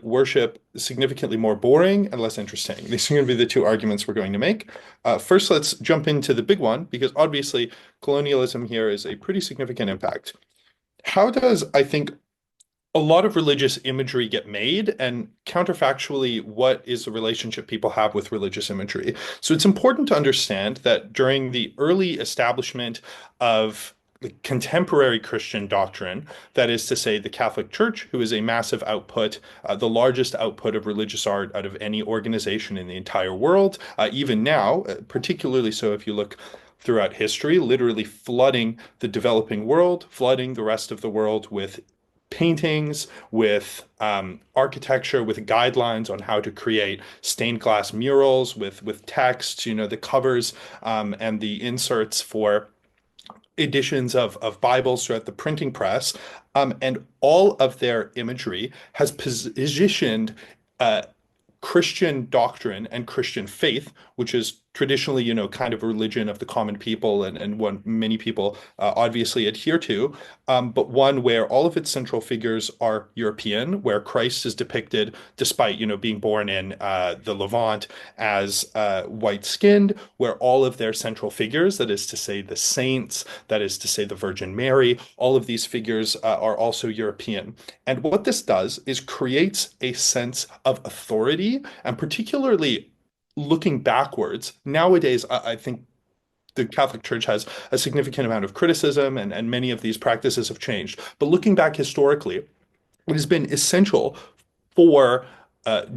worship significantly more boring and less interesting. These are going to be the two arguments we're going to make. First, let's jump into the big one, because obviously colonialism here is a pretty significant impact. How does, I think, a lot of religious imagery get made, and counterfactually, what is the relationship people have with religious imagery? So it's important to understand that during the early establishment of the contemporary Christian doctrine, that is to say, the Catholic Church, who is a massive output, the largest output of religious art out of any organization in the entire world, even now, particularly so if you look throughout history, literally flooding the developing world, flooding the rest of the world with paintings, with architecture, with guidelines on how to create stained glass murals, with texts, the covers and the inserts for editions of Bibles throughout the printing press. And all of their imagery has positioned uh, Christian doctrine and Christian faith, which is traditionally, kind of a religion of the common people and one many people obviously adhere to, but one where all of its central figures are European, where Christ is depicted, despite, being born in the Levant, as white-skinned, where all of their central figures, that is to say the saints, that is to say the Virgin Mary, all of these figures are also European. And what this does is creates a sense of authority, and particularly looking backwards, nowadays, I think the Catholic Church has a significant amount of criticism, and many of these practices have changed. But looking back historically, it has been essential for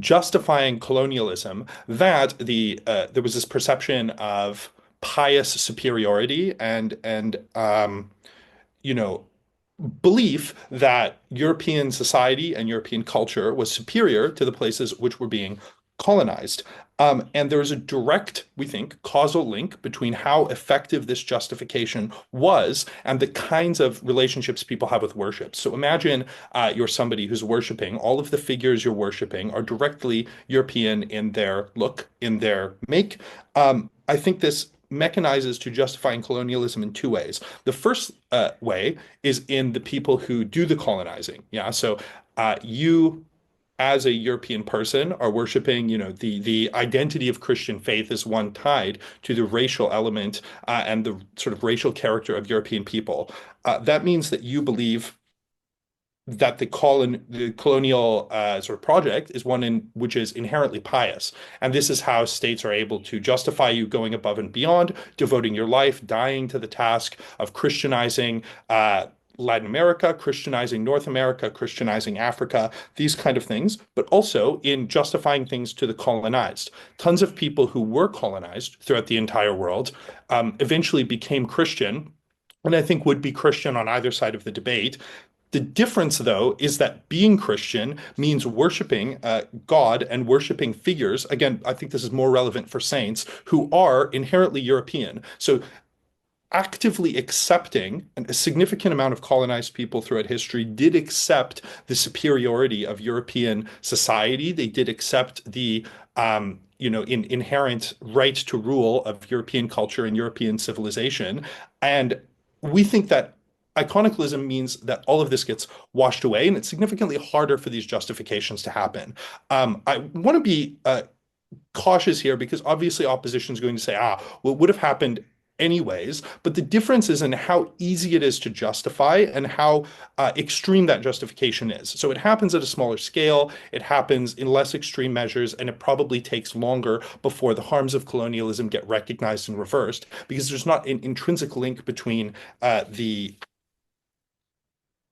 justifying colonialism that there was this perception of pious superiority and you know belief that European society and European culture was superior to the places which were being colonized. And there is a direct, we think, causal link between how effective this justification was and the kinds of relationships people have with worship. So imagine you're somebody who's worshiping. All of the figures you're worshiping are directly European in their look, in their make. I think this mechanizes to justifying colonialism in two ways. The first way is in the people who do the colonizing. Yeah, so you as a European person are worshiping, the identity of Christian faith is one tied to the racial element and the sort of racial character of European people. That means that you believe that the colonial sort of project is one in which is inherently pious, and this is how states are able to justify you going above and beyond, devoting your life, dying to the task of Christianizing Latin America, Christianizing North America, Christianizing Africa, these kind of things, but also in justifying things to the colonized. Tons of people who were colonized throughout the entire world eventually became Christian, and I think would be Christian on either side of the debate. The difference, though, is that being Christian means worshiping God and worshiping figures. Again, I think this is more relevant for saints who are inherently European. So actively accepting, and a significant amount of colonized people throughout history did accept the superiority of European society. They did accept the inherent right to rule of European culture and European civilization. And we think that iconoclasm means that all of this gets washed away, and it's significantly harder for these justifications to happen. I want to be cautious here because obviously opposition is going to say, well, it would have happened anyways, but the difference is in how easy it is to justify and how extreme that justification is. So it happens at a smaller scale, it happens in less extreme measures, and it probably takes longer before the harms of colonialism get recognized and reversed because there's not an intrinsic link between the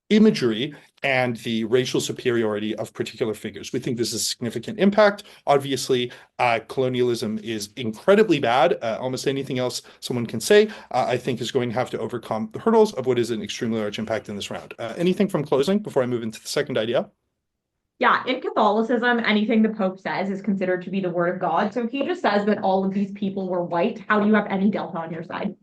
imagery and the racial superiority of particular figures. We think this is a significant impact. Obviously, colonialism is incredibly bad. Almost anything else someone can say, I think, is going to have to overcome the hurdles of what is an extremely large impact in this round. Anything from closing before I move into the second idea? Yeah, in Catholicism, anything the Pope says is considered to be the word of God. So if he just says that all of these people were white, how do you have any delta on your side?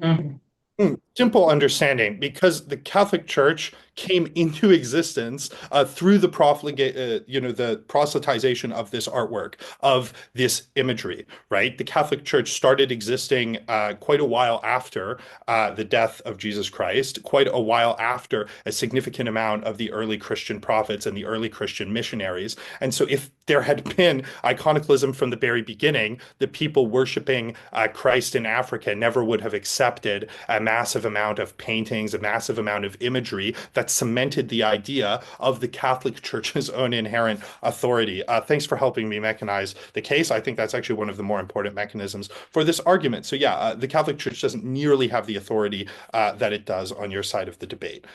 Simple understanding, because the Catholic Church came into existence through the the proselytization of this artwork, of this imagery, right? The Catholic Church started existing quite a while after the death of Jesus Christ, quite a while after a significant amount of the early Christian prophets and the early Christian missionaries. And so if there had been iconoclasm from the very beginning, the people worshiping Christ in Africa never would have accepted a massive amount of paintings, a massive amount of imagery that cemented the idea of the Catholic Church's own inherent authority. Thanks for helping me mechanize the case. I think that's actually one of the more important mechanisms for this argument. So yeah, the Catholic Church doesn't nearly have the authority that it does on your side of the debate.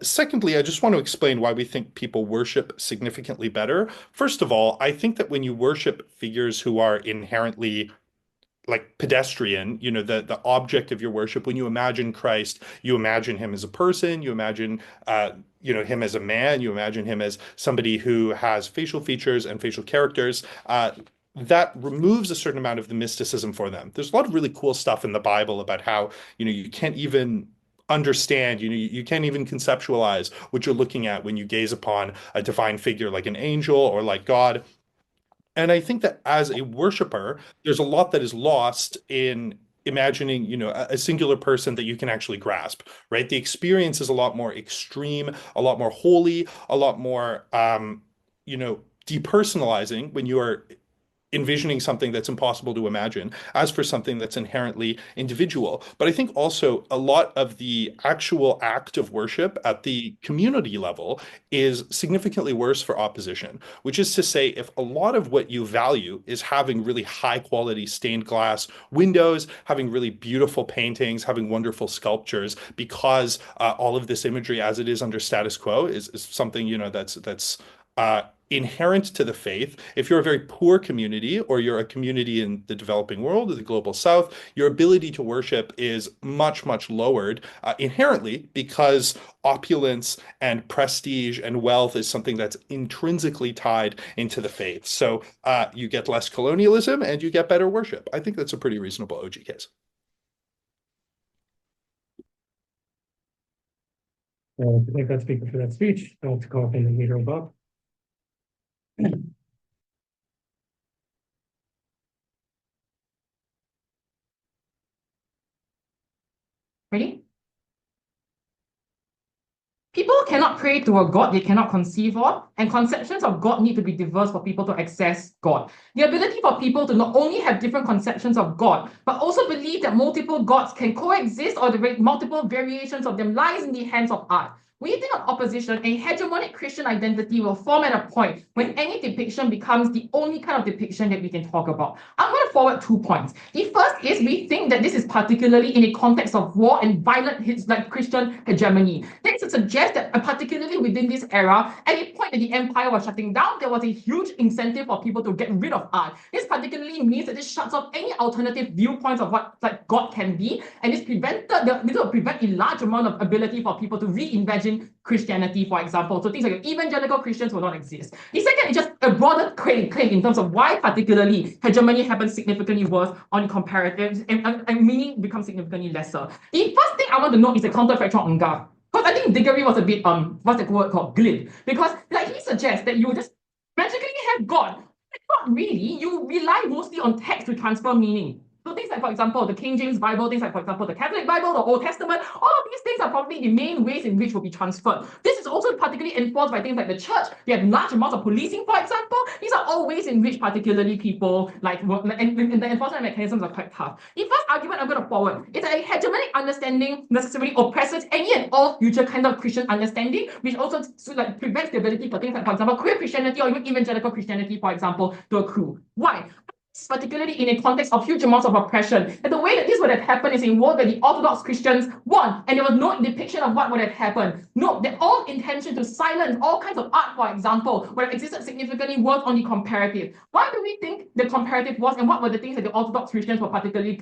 Secondly, I just want to explain why we think people worship significantly better. First of all, I think that when you worship figures who are inherently like pedestrian, the object of your worship, when you imagine Christ, you imagine him as a person, you imagine him as a man, you imagine him as somebody who has facial features and facial characters. That removes a certain amount of the mysticism for them. There's a lot of really cool stuff in the Bible about how, you can't even understand, you can't even conceptualize what you're looking at when you gaze upon a divine figure like an angel or like God. And I think that as a worshiper, there's a lot that is lost in imagining, a singular person that you can actually grasp, right? The experience is a lot more extreme, a lot more holy, a lot more, depersonalizing when you are envisioning something that's impossible to imagine as for something that's inherently individual. But I think also a lot of the actual act of worship at the community level is significantly worse for opposition, which is to say, if a lot of what you value is having really high quality stained glass windows, having really beautiful paintings, having wonderful sculptures, because all of this imagery as it is under status quo is something, that's inherent to the faith. If you're a very poor community or you're a community in the developing world or the global south, your ability to worship is much, much lowered inherently because opulence and prestige and wealth is something that's intrinsically tied into the faith. So you get less colonialism and you get better worship. I think that's a pretty reasonable OG case. To thank that speaker for that speech. I want to call up in the leader above. Ready? People cannot pray to a God they cannot conceive of, and conceptions of God need to be diverse for people to access God. The ability for people to not only have different conceptions of God, but also believe that multiple gods can coexist or the multiple variations of them lies in the hands of art. When you think of opposition, a hegemonic Christian identity will form at a point when any depiction becomes the only kind of depiction that we can talk about. I'm going to forward 2 points. The first is we think that this is particularly in a context of war and violent hits like Christian hegemony. This suggests that particularly within this era, at a point that the empire was shutting down, there was a huge incentive for people to get rid of art. This particularly means that this shuts off any alternative viewpoints of what God can be, and this will prevent a large amount of ability for people to reimagine Christianity, for example. So things like evangelical Christians will not exist. The second is just a broader claim in terms of why particularly hegemony happens significantly worse on comparatives and meaning becomes significantly lesser. The first thing I want to note is the counterfactual on God. Because I think Diggory was a bit, what's the word called, glib. Because he suggests that you just magically have God. Not really. You rely mostly on text to transfer meaning. So things like, for example, the King James Bible, things like, for example, the Catholic Bible, the Old Testament, all of these things are probably the main ways in which will be transferred. This is also particularly enforced by things like the church. They have large amounts of policing, for example. These are all ways in which particularly people and the enforcement mechanisms are quite tough. The first argument I'm going to forward is that a hegemonic understanding necessarily oppresses any and all future kind of Christian understanding, which also prevents the ability for things like, for example, queer Christianity or even evangelical Christianity, for example, to accrue. Why? Particularly in a context of huge amounts of oppression. And the way that this would have happened is in a world where the Orthodox Christians won, and there was no depiction of what would have happened. No, the all intention to silence all kinds of art, for example, would have existed significantly worse on the comparative. Why do we think the comparative was, and what were the things that the Orthodox Christians were particularly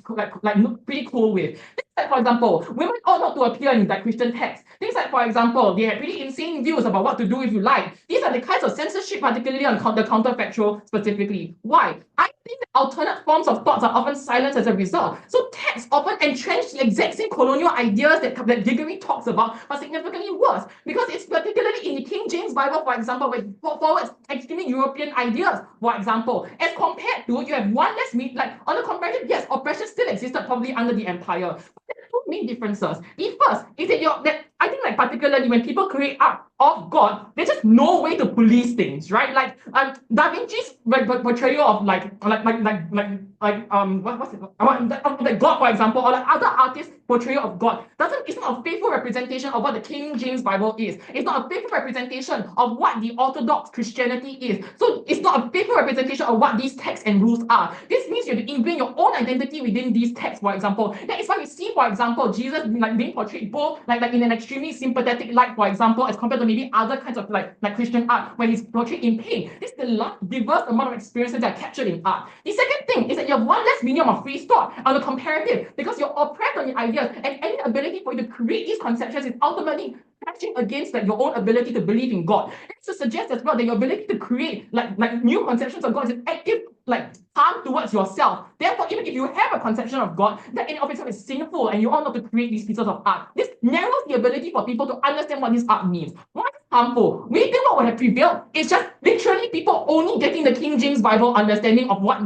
pretty cool with? Things like, for example, women ought not to appear in Christian texts. Things like, for example, they had pretty insane views about what to do if you like. These are the kinds of censorship, particularly on the counterfactual specifically. Why? I think alternate forms of thoughts are often silenced as a result. So texts often entrench the exact same colonial ideas that Gregory talks about, but significantly worse, because it's particularly in the King James Bible, for example, where it forwards extremely European ideas, for example, as compared to, you have one less like on the comparative, yes, oppression still existed probably under the empire. But there are two main differences. The first is that I think like particularly when people create art of God, there's just no way to police things, right? Like Da Vinci's portrayal of what's it like God, for example, or like other artists' portrayal of God it's not a faithful representation of what the King James Bible is. It's not a faithful representation of what the Orthodox Christianity is. So it's not a faithful representation of what these texts and rules are. This means you have to ingrain your own identity within these texts, for example. That is why we see, for example, Jesus like being portrayed both like in an extremely sympathetic light, for example, as compared to maybe other kinds of like Christian art where he's portrayed in pain. This is the diverse amount of experiences that are captured in art. The second thing is that you have one less medium of free thought on the comparative, because you're oppressed on the ideas, and any ability for you to create these conceptions is ultimately clashing against like your own ability to believe in God. It's to suggest as well that your ability to create like new conceptions of God is an active like harm towards yourself. Therefore, even if you have a conception of God, that in of itself is sinful, and you ought not to create these pieces of art. This narrows the ability for people to understand what this art means. Why is it harmful? We think what would have prevailed is just literally people only getting the King James Bible understanding of what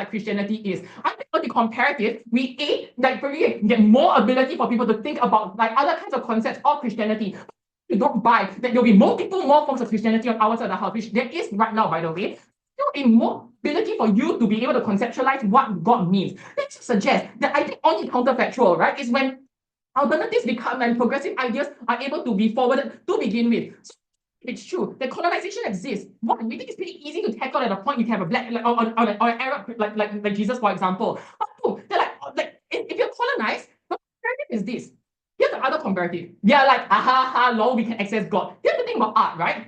Christianity is. I think on the comparative, we probably get more ability for people to think about like other kinds of concepts of Christianity. You don't buy that there'll be more forms of Christianity on our side of the house, which there is right now, by the way. A more ability for you to be able to conceptualize what God means. Let's suggest that I think only counterfactual, right, is when alternatives become and progressive ideas are able to be forwarded to begin with. So it's true that colonization exists. One, we think it's pretty easy to tackle at a point you can have a black or an Arab like Jesus, for example. But two, they're like if you're colonized, the comparative is this. Here's the other comparative. They're like, lol, we can access God. Here's the thing about art, right?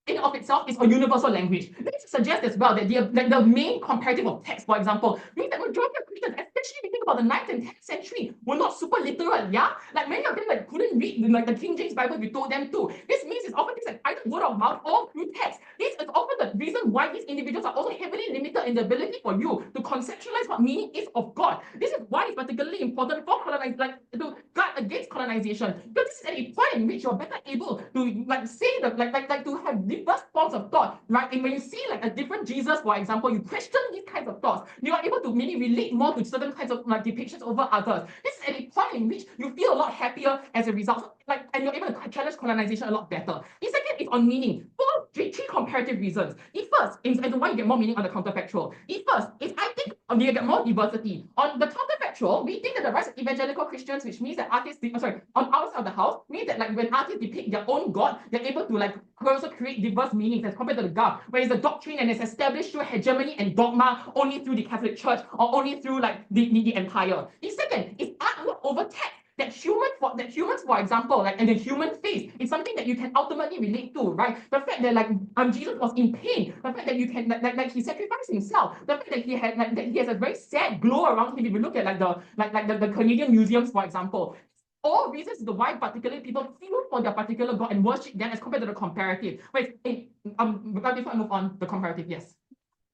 In of itself is a universal language. Let me suggest as well that the main comparative of text, for example, means that majority of Christians, especially if you think about the 9th and 10th century, were not super literate, yeah? Like many of them like couldn't read the King James Bible if you told them to. This means it's often things like either word of mouth or through text. This is often the reason why these individuals are also heavily limited in the ability for you to conceptualize what meaning is of God. This is why it's particularly important for to guard against colonization. Because this is at a point in which you're better able to say that to have diverse forms of thought, right? And when you see like a different Jesus, for example, you question these kinds of thoughts. You are able to maybe relate more to certain kinds of depictions over others. This is at a point in which you feel a lot happier as a result, and you're able to challenge colonization a lot better. The second is on meaning. Three comparative reasons. The first is why you get more meaning on the counterfactual. The first is I think you get more diversity. On the counterfactual, we think that the rise of evangelical Christians, which means that artists, on our side of the house, means that when artists depict their own God, they're able to also create diverse meanings as compared to the God, whereas the doctrine and it's established through hegemony and dogma only through the Catholic Church or only through the empire. The second is artwork over text. That humans, for example, and the human face is something that you can ultimately relate to, right? The fact that Jesus was in pain, the fact that you can he sacrificed himself, the fact that he has a very sad glow around him. If you look at the Canadian museums, for example, all reasons the why particularly people feel for their particular God and worship them as compared to the comparative. Wait, before I move on, the comparative, yes.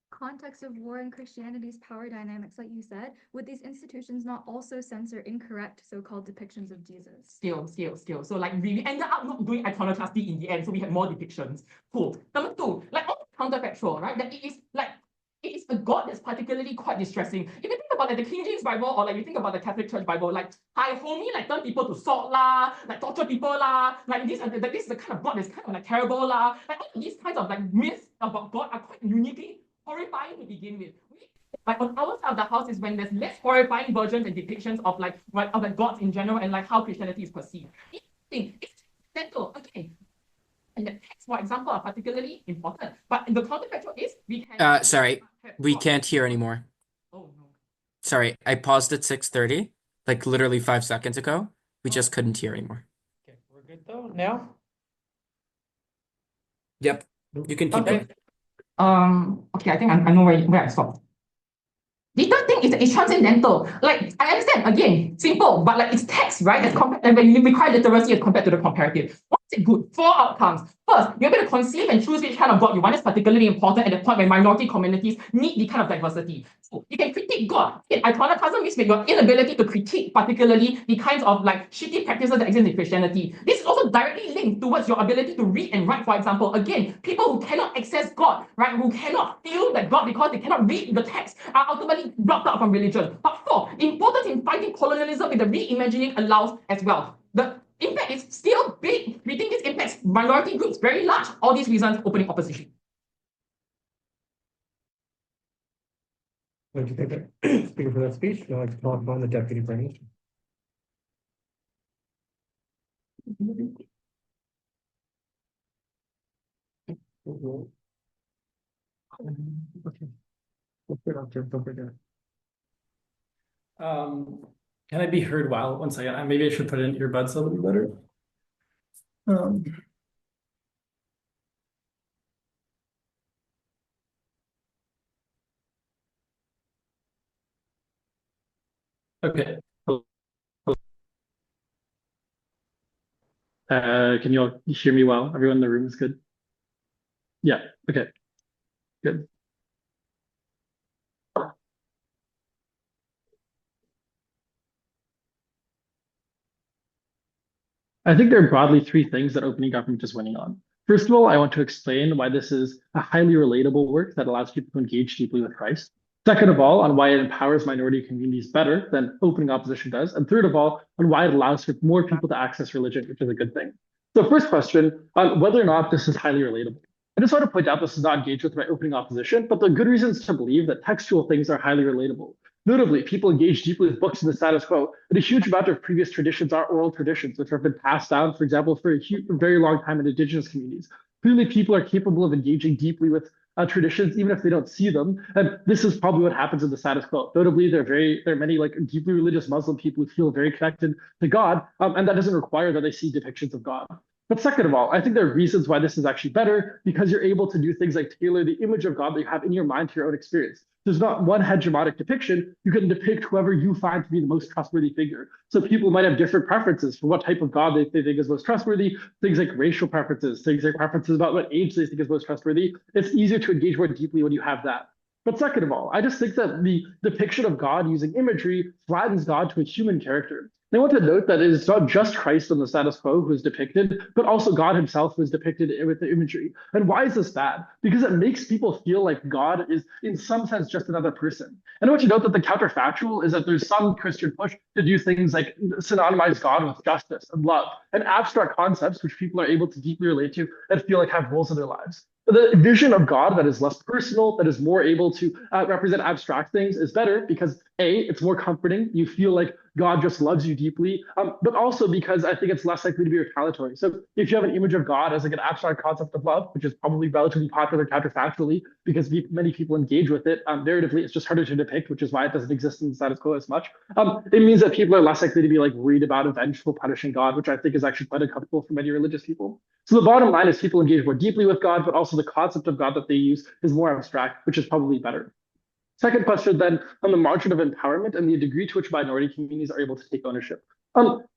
Context of war and Christianity's power dynamics, like you said, would these institutions not also censor incorrect so-called depictions of Jesus? Still. So we ended up not doing iconoclasty in the end, so we had more depictions. Cool. Number two, on counterfactual, right? That it is a God that's particularly quite distressing. If you think about the King James Bible, or you think about the Catholic Church Bible, hi homie, turn people to salt lah, torture people lah, this is the kind of God that's kind of terrible lah. All these kinds of myths about God are quite uniquely horrifying to begin with. On our side of the house is when there's less horrifying versions and depictions of gods in general and how Christianity is perceived. This thing is central again. And the texts, for example, are particularly important. But the counterfactual is we can sorry, we can't hear anymore. Oh no. Sorry, I paused at 6:30, literally 5 seconds ago. We just couldn't hear anymore. Okay, we're good though now? Yep, you can keep going. Okay, I think I know where I stopped. The third thing is that it's transcendental. I understand, again, simple, but it's text, right? As compared, when you require literacy as compared to the comparative. What's Good. 4 outcomes. First, you're able to conceive and choose which kind of God you want. Is particularly important at the point where minority communities need the kind of diversity. So you can critique God. Iconoclasm means your inability to critique, particularly the kinds of like shitty practices that exist in Christianity. This is also directly linked towards your ability to read and write, for example. Again, people who cannot access God, right, who cannot feel that God because they cannot read the text, are ultimately blocked out from religion. But 4, important in fighting colonialism with the reimagining allows as well. The impact is still big. We think this impacts minority groups very large. All these reasons opening opposition. What do you think that, speaker for that speech, I'd like to talk about the deputy prime minister. Can I be heard well? One second. Maybe I should put in earbuds a little bit better. Okay. Can you all hear me well? Everyone in the room is good? Yeah, okay. Good. I think there are broadly 3 things that opening government is winning on. First of all, I want to explain why this is a highly relatable work that allows people to engage deeply with Christ. Second of all, on why it empowers minority communities better than opening opposition does. And third of all, on why it allows for more people to access religion, which is a good thing. So first question, on whether or not this is highly relatable. I just want to point out this is not engaged with by opening opposition, but there are good reasons to believe that textual things are highly relatable. Notably, people engage deeply with books in the status quo, but a huge amount of previous traditions are oral traditions, which have been passed down, for example, for a very long time in indigenous communities. Clearly, people are capable of engaging deeply with traditions, even if they don't see them. And this is probably what happens in the status quo. Notably, there are many like deeply religious Muslim people who feel very connected to God, and that doesn't require that they see depictions of God. But second of all, I think there are reasons why this is actually better because you're able to do things like tailor the image of God that you have in your mind to your own experience. There's not one hegemonic depiction. You can depict whoever you find to be the most trustworthy figure. So people might have different preferences for what type of God they think is most trustworthy, things like racial preferences, things like preferences about what age they think is most trustworthy. It's easier to engage more deeply when you have that. But second of all, I just think that the depiction of God using imagery flattens God to a human character. And I want to note that it is not just Christ in the status quo who is depicted, but also God himself who is depicted with the imagery. And why is this bad? Because it makes people feel like God is, in some sense, just another person. And I want you to note that the counterfactual is that there's some Christian push to do things like synonymize God with justice and love and abstract concepts which people are able to deeply relate to and feel like have roles in their lives. The vision of God that is less personal, that is more able to represent abstract things is better because A, it's more comforting. You feel like God just loves you deeply, but also because I think it's less likely to be retaliatory. So if you have an image of God as like an abstract concept of love, which is probably relatively popular counterfactually because many people engage with it, narratively, it's just harder to depict, which is why it doesn't exist in the status quo as much. It means that people are less likely to be like worried about a vengeful, punishing God, which I think is actually quite uncomfortable for many religious people. So the bottom line is people engage more deeply with God, but also the concept of God that they use is more abstract, which is probably better. Second question then on the margin of empowerment and the degree to which minority communities are able to take ownership.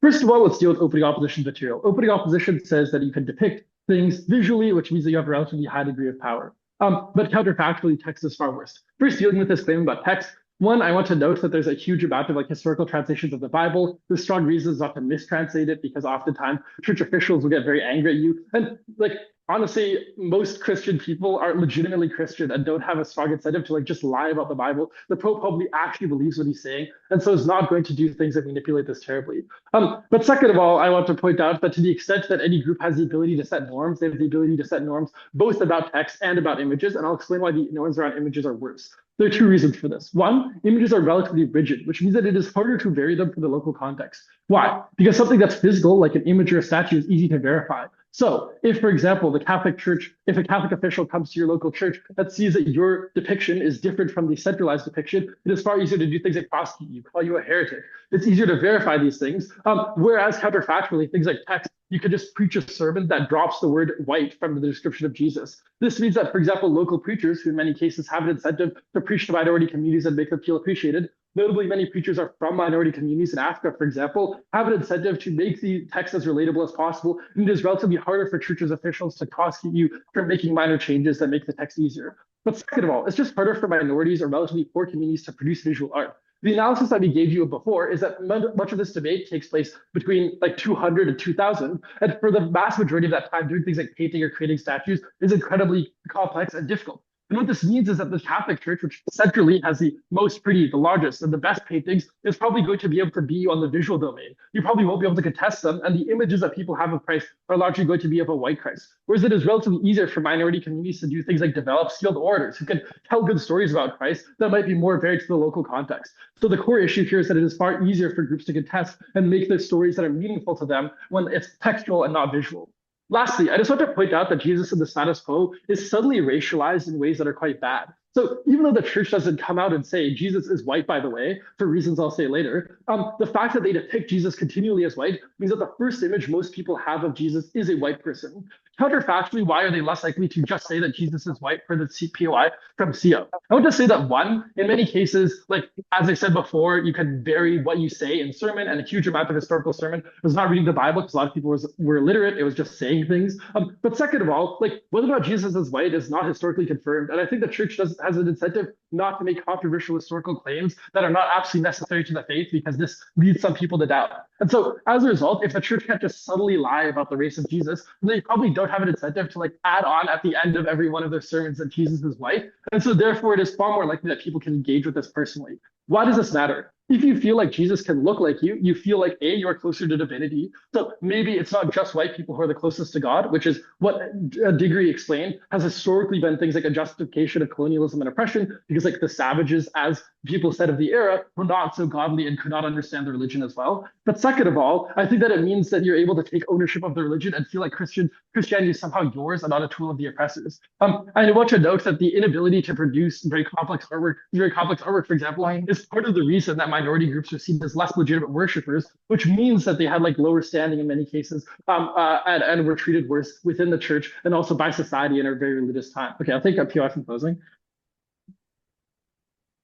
First of all, let's deal with opening opposition material. Opening opposition says that you can depict things visually, which means that you have a relatively high degree of power. But counterfactually, text is far worse. First, dealing with this claim about text. One, I want to note that there's a huge amount of like historical translations of the Bible. There's strong reasons not to mistranslate it because oftentimes church officials will get very angry at you. And like, honestly, most Christian people are legitimately Christian and don't have a strong incentive to like just lie about the Bible. The Pope probably actually believes what he's saying, and so is not going to do things that manipulate this terribly. But second of all, I want to point out that to the extent that any group has the ability to set norms, they have the ability to set norms both about text and about images, and I'll explain why the norms around images are worse. There are 2 reasons for this. One, images are relatively rigid, which means that it is harder to vary them for the local context. Why? Because something that's physical, like an image or a statue, is easy to verify. So if, for example, the Catholic Church, if a Catholic official comes to your local church that sees that your depiction is different from the centralized depiction, it is far easier to do things like prosecute you, call you a heretic. It's easier to verify these things. Whereas counterfactually, things like text, you could just preach a sermon that drops the word white from the description of Jesus. This means that, for example, local preachers, who in many cases have an incentive to preach to minority communities and make them feel appreciated, Notably, many preachers are from minority communities in Africa, for example, have an incentive to make the text as relatable as possible, and it is relatively harder for churches officials to prosecute you for making minor changes that make the text easier. But second of all, it's just harder for minorities or relatively poor communities to produce visual art. The analysis that we gave you before is that much of this debate takes place between like 200 and 2000. And for the vast majority of that time, doing things like painting or creating statues is incredibly complex and difficult. And what this means is that the Catholic Church, which centrally has the most pretty, the largest, and the best paintings, is probably going to be able to be on the visual domain. You probably won't be able to contest them, and the images that people have of Christ are largely going to be of a white Christ. Whereas it is relatively easier for minority communities to do things like develop skilled orators who can tell good stories about Christ that might be more varied to the local context. So the core issue here is that it is far easier for groups to contest and make the stories that are meaningful to them when it's textual and not visual. Lastly, I just want to point out that Jesus in the status quo is subtly racialized in ways that are quite bad. So even though the church doesn't come out and say Jesus is white, by the way, for reasons I'll say later, the fact that they depict Jesus continually as white means that the first image most people have of Jesus is a white person. Counterfactually, why are they less likely to just say that Jesus is white for the CPOI from CO? I want to say that one, in many cases, like as I said before, you can vary what you say in sermon, and a huge amount of historical sermon was not reading the Bible because a lot of people were illiterate. It was just saying things. But second of all, like whether or not Jesus is white is not historically confirmed, and I think the church has an incentive not to make controversial historical claims that are not absolutely necessary to the faith because this leads some people to doubt. And so as a result, if the church can't just subtly lie about the race of Jesus, they probably don't have an incentive to like add on at the end of every one of their sermons that Jesus is white. And so therefore it is far more likely that people can engage with this personally. Why does this matter? If you feel like Jesus can look like you feel like A, you're closer to divinity. So maybe it's not just white people who are the closest to God, which is what Diggory explained has historically been things like a justification of colonialism and oppression, because like the savages, as people said of the era, were not so godly and could not understand the religion as well. But second of all, I think that it means that you're able to take ownership of the religion and feel like Christianity is somehow yours and not a tool of the oppressors. I want to note that the inability to produce very complex artwork, for example, is part of the reason that minority groups are seen as less legitimate worshippers, which means that they had like lower standing in many cases and were treated worse within the church and also by society in a very religious time. Okay, I'll take a POI from closing.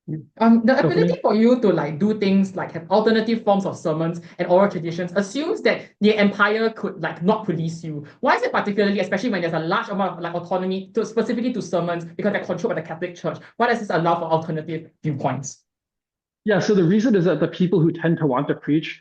The ability for you to like do things like have alternative forms of sermons and oral traditions assumes that the empire could like not police you. Why is it particularly, especially when there's a large amount of like autonomy to specifically to sermons because they're controlled by the Catholic Church? Why does this allow for alternative viewpoints? Yeah, so the reason is that the people who tend to want to preach,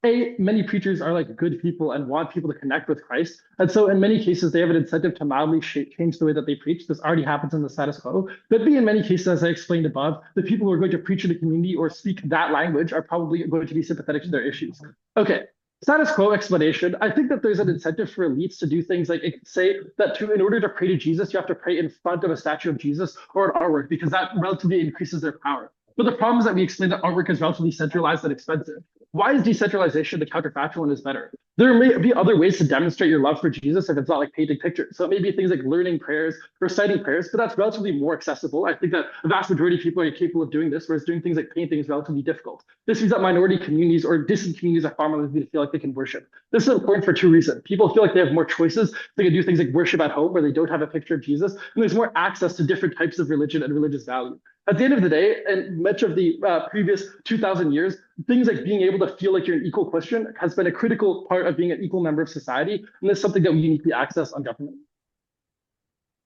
many preachers are like good people and want people to connect with Christ. And so in many cases, they have an incentive to mildly change the way that they preach. This already happens in the status quo. But B, in many cases, as I explained above, the people who are going to preach in the community or speak that language are probably going to be sympathetic to their issues. Okay. Status quo explanation. I think that there's an incentive for elites to do things like say that in order to pray to Jesus, you have to pray in front of a statue of Jesus or an artwork because that relatively increases their power. But the problem is that we explained that artwork is relatively centralized and expensive. Why is decentralization the counterfactual and is better? There may be other ways to demonstrate your love for Jesus if it's not like painting pictures. So it may be things like learning prayers, reciting prayers, but that's relatively more accessible. I think that a vast majority of people are capable of doing this, whereas doing things like painting is relatively difficult. This means that minority communities or distant communities are far more likely to feel like they can worship. This is important for two reasons. People feel like they have more choices. They can do things like worship at home where they don't have a picture of Jesus, and there's more access to different types of religion and religious value. At the end of the day, and much of the previous 2,000 years, things like being able to feel like you're an equal Christian has been a critical part of being an equal member of society, and it's something that we uniquely access on government.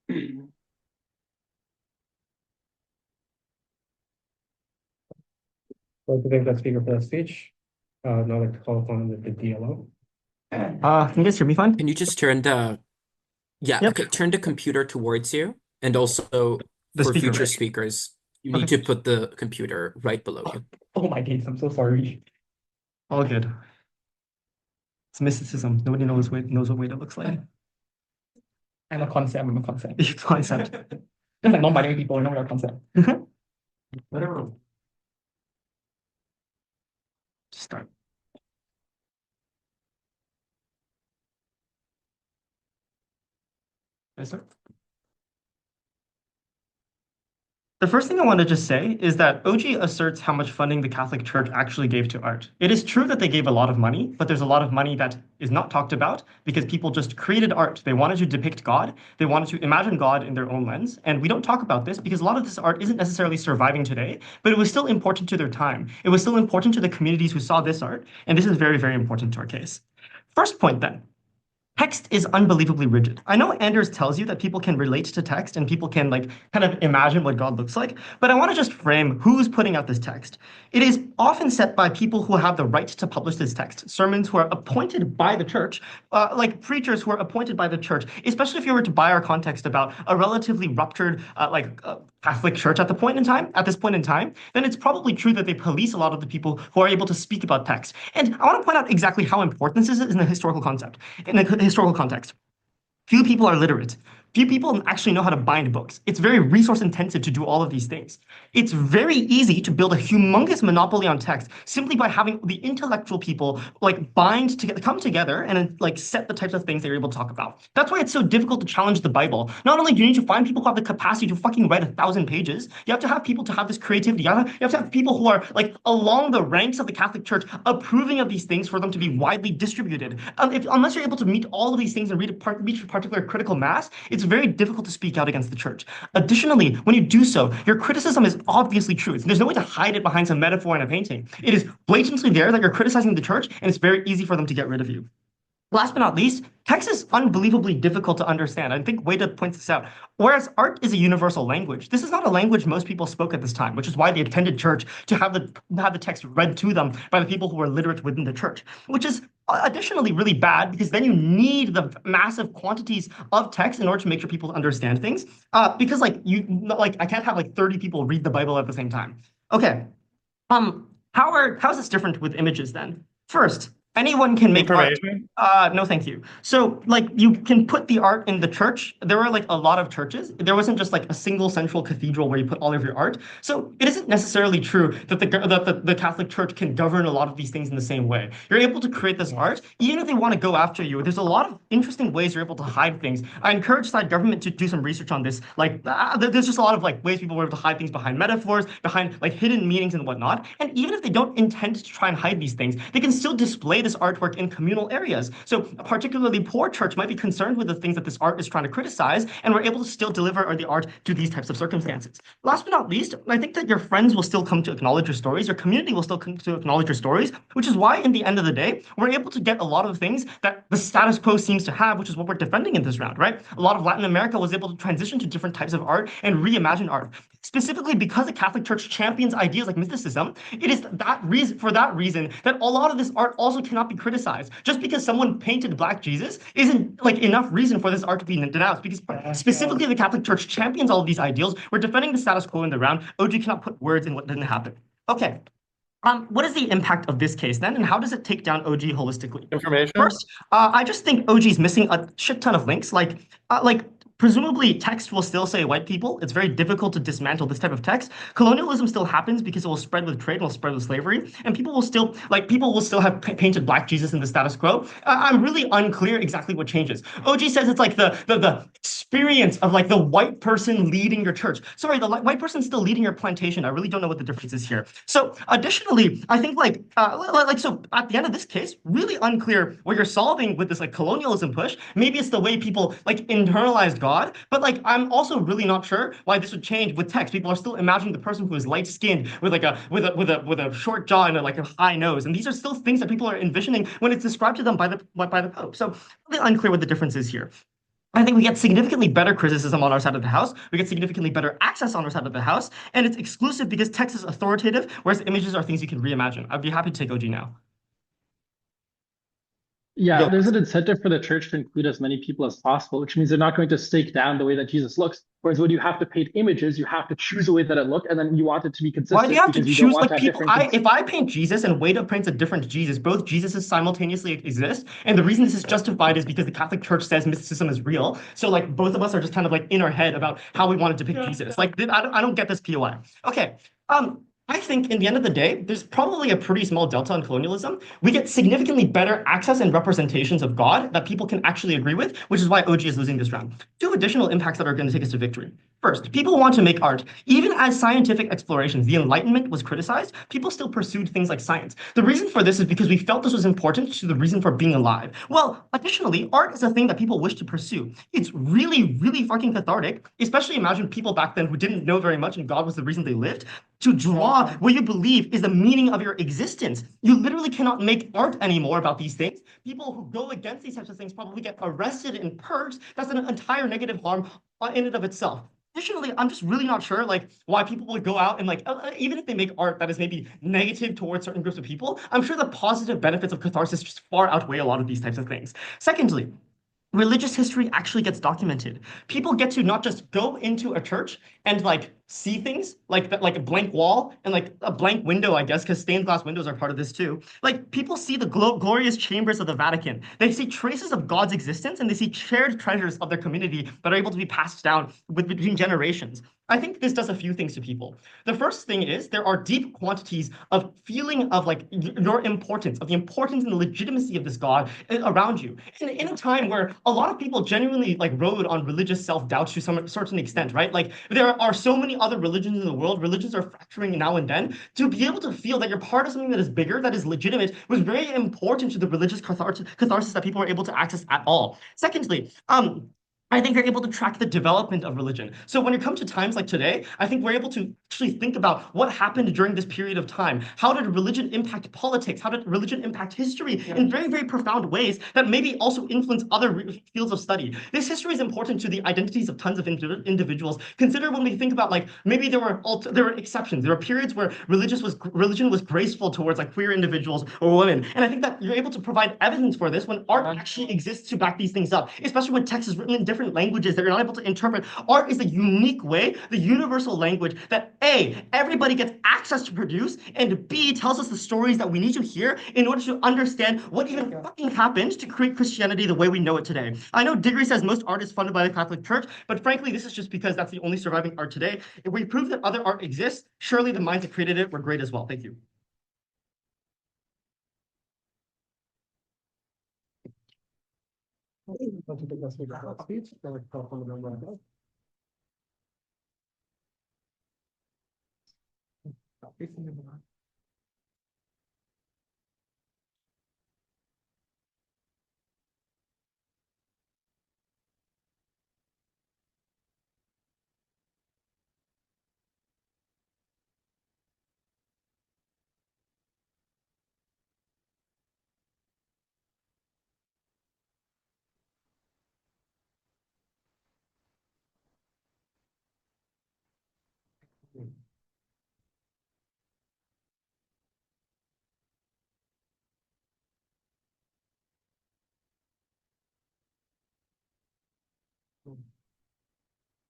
I'd like to thank that speaker for that speech. Now I'd like to call upon the DLO. Can you guys hear me fine? Can you just turn the Yep. okay, turn the computer towards you, and also The for speaker future mic. speakers, you Okay. need to put the computer right below you. Oh my days, I'm so sorry. All good. It's mysticism. Nobody knows what it looks like. I'm a concept. It's concept. Just like non-binary people, you know, we're a concept. Whatever. Start. Yes, sir. The first thing I want to just say is that OG asserts how much funding the Catholic Church actually gave to art. It is true that they gave a lot of money, but there's a lot of money that is not talked about because people just created art. They wanted to depict God. They wanted to imagine God in their own lens. And we don't talk about this because a lot of this art isn't necessarily surviving today, but it was still important to their time. It was still important to the communities who saw this art. And this is very, very important to our case. First point then. Text is unbelievably rigid. I know Anders tells you that people can relate to text and people can like kind of imagine what God looks like, but I want to just frame who's putting out this text. It is often set by people who have the right to publish this text, sermons who are appointed by the church, like preachers who are appointed by the church, especially if you were to buy our context about a relatively ruptured Catholic Church at this point in time, then it's probably true that they police a lot of the people who are able to speak about text. And I want to point out exactly how important this is in a historical concept, in a historical context. Few people are literate. Few people actually know how to bind books. It's very resource intensive to do all of these things. It's very easy to build a humongous monopoly on text simply by having the intellectual people like come together and like set the types of things they're able to talk about. That's why it's so difficult to challenge the Bible. Not only do you need to find people who have the capacity to fucking write 1,000 pages, you have to have people to have this creativity. You have to have people who are like along the ranks of the Catholic Church approving of these things for them to be widely distributed. Unless you're able to meet all of these things and reach a particular critical mass, it's very difficult to speak out against the church. Additionally, when you do so, your criticism is obviously true. There's no way to hide it behind some metaphor in a painting. It is blatantly there that you're criticizing the church, and it's very easy for them to get rid of you. Last but not least, text is unbelievably difficult to understand. I think Wade points this out. Whereas art is a universal language, this is not a language most people spoke at this time, which is why they attended church to have the text read to them by the people who were literate within the church, which is additionally really bad because then you need the massive quantities of text in order to make sure people understand things. Because I can't have like 30 people read the Bible at the same time. Okay. How is this different with images then? First, anyone can make art. No, thank you. So, like, you can put the art in the church. There were like a lot of churches. There wasn't just like a single central cathedral where you put all of your art. So it isn't necessarily true that the Catholic Church can govern a lot of these things in the same way. You're able to create this art, even if they want to go after you. There's a lot of interesting ways you're able to hide things. I encourage side government to do some research on this. Like, there's just a lot of like ways people were able to hide things behind metaphors, behind like hidden meanings and whatnot. And even if they don't intend to try and hide these things, they can still display this artwork in communal areas. So a particularly poor church might be concerned with the things that this art is trying to criticize, and we're able to still deliver the art to these types of circumstances. Last but not least, I think that your friends will still come to acknowledge your stories, your community will still come to acknowledge your stories, which is why in the end of the day, we're able to get a lot of things that the status quo seems to have, which is what we're defending in this round, right? A lot of Latin America was able to transition to different types of art and reimagine art. Specifically because the Catholic Church champions ideas like mysticism, it is for that reason that a lot of this art also cannot be criticized. Just because someone painted Black Jesus isn't like enough reason for this art to be denounced, because specifically the Catholic Church champions all of these ideals. We're defending the status quo in the round. OG cannot put words in what didn't happen. Okay. What is the impact of this case then, and how does it take down OG holistically? Information. First, I just think OG is missing a shit ton of links. Presumably, text will still say white people. It's very difficult to dismantle this type of text. Colonialism still happens because it will spread with trade, it will spread with slavery, and people will still have painted Black Jesus in the status quo. I'm really unclear exactly what changes. OG says it's like the experience of like the white person leading your church. Sorry, the white person still leading your plantation. I really don't know what the difference is here. So additionally, I think so at the end of this case, really unclear what you're solving with this like colonialism push. Maybe it's the way people like internalized God. But like, I'm also really not sure why this would change with text. People are still imagining the person who is light-skinned with like a short jaw and a high nose, and these are still things that people are envisioning when it's described to them by the Pope. So really unclear what the difference is here. I think we get significantly better criticism on our side of the house. We get significantly better access on our side of the house, and it's exclusive because text is authoritative, whereas images are things you can reimagine. I'd be happy to take OG now. Yeah, Go. there's an incentive for the church to include as many people as possible, which means they're not going to stake down the way that Jesus looks. Whereas when you have to paint images, you have to choose a way that it looks, and then you want it to be consistent. Why do you have to because choose don't want like to have people? different If I paint Jesus and Wade paints a different Jesus, both Jesuses simultaneously exist, and the reason this is justified is because the Catholic Church says mysticism is real. So like both of us are just kind of like in our head about how we want to depict Jesus. Like I don't get this POI. Okay. I think in the end of the day, there's probably a pretty small delta on colonialism. We get significantly better access and representations of God that people can actually agree with, which is why OG is losing this round. Two additional impacts that are going to take us to victory. First, people want to make art. Even as scientific explorations, the Enlightenment was criticized, people still pursued things like science. The reason for this is because we felt this was important to the reason for being alive. Well, additionally, art is a thing that people wish to pursue. It's really, really fucking cathartic, especially imagine people back then who didn't know very much and God was the reason they lived. To draw what you believe is the meaning of your existence. You literally cannot make art anymore about these things. People who go against these types of things probably get arrested and purged. That's an entire negative harm in and of itself. Additionally, I'm just really not sure like why people would go out and like even if they make art that is maybe negative towards certain groups of people, I'm sure the positive benefits of catharsis just far outweigh a lot of these types of things. Secondly, religious history actually gets documented. People get to not just go into a church and like see things like that, like a blank wall and like a blank window, I guess, because stained glass windows are part of this too. Like people see the glorious chambers of the Vatican. They see traces of God's existence and they see shared treasures of their community that are able to be passed down between generations. I think this does a few things to people. The first thing is there are deep quantities of feeling of like your importance, of the importance and the legitimacy of this God around you. And in a time where a lot of people genuinely like rode on religious self-doubt to some certain extent, right? Like there are so many other religions in the world, religions are fracturing now and then. To be able to feel that you're part of something that is bigger, that is legitimate, was very important to the religious catharsis that people were able to access at all. Secondly, I think they're able to track the development of religion. So when it comes to times like today, I think we're able to actually think about what happened during this period of time. How did religion impact politics? How did religion impact history in very, very profound ways that maybe also influence other fields of study? This history is important to the identities of tons of individuals. Consider when we think about like maybe there were exceptions. There were periods where religion was graceful towards like queer individuals or women. And I think that you're able to provide evidence for this when art actually exists to back these things up, especially when text is written in different languages that you're not able to interpret. Art is a unique way, the universal language that A, everybody gets access to produce, and B, tells us the stories that we need to hear in order to understand what even fucking happened to create Christianity the way we know it today. I know Diggory says most art is funded by the Catholic Church, but frankly, this is just because that's the only surviving art today. If we prove that other art exists, surely the minds that created it were great as well. Thank you. Want to take that speaker for that speech? Then we call from the number above.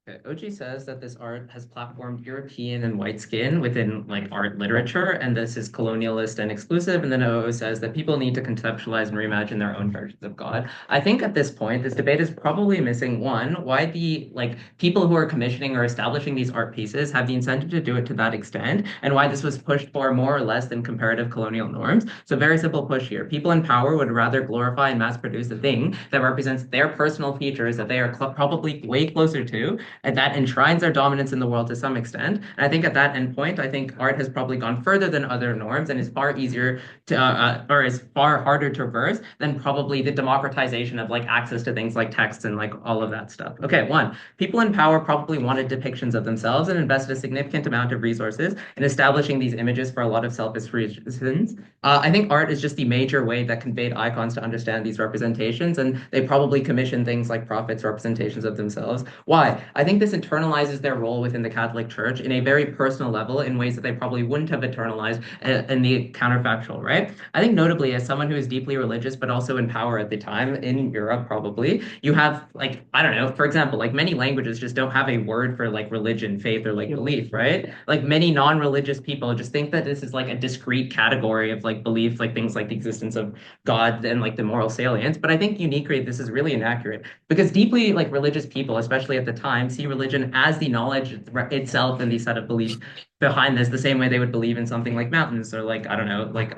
Okay, OG says that this art has platformed European and white skin within like art literature, and this is colonialist and exclusive. And then OO says that people need to conceptualize and reimagine their own versions of God. I think at this point, this debate is probably missing one, why the like people who are commissioning or establishing these art pieces have the incentive to do it to that extent, and why this was pushed for more or less than comparative colonial norms. So very simple push here. People in power would rather glorify and mass produce a thing that represents their personal features that they are probably way closer to, and that enshrines their dominance in the world to some extent. And I think at that endpoint, I think art has probably gone further than other norms and is far easier to, or is far harder to reverse than probably the democratization of like access to things like text and like all of that stuff. Okay, one, people in power probably wanted depictions of themselves and invested a significant amount of resources in establishing these images for a lot of selfish reasons. I think art is just the major way that conveyed icons to understand these representations, and they probably commissioned things like prophets' representations of themselves. Why? I think this internalizes their role within the Catholic Church in a very personal level in ways that they probably wouldn't have internalized in the counterfactual, right? I think notably, as someone who is deeply religious, but also in power at the time in Europe, probably, you have like, I don't know, for example, like many languages just don't have a word for like religion, faith, or like belief, right? Like many non-religious people just think that this is like a discrete category of like belief, like things like the existence of God and like the moral salience. But I think uniquely, this is really inaccurate because deeply like religious people, especially at the time, see religion as the knowledge itself and the set of beliefs behind this, the same way they would believe in something like mountains or like, I don't know, like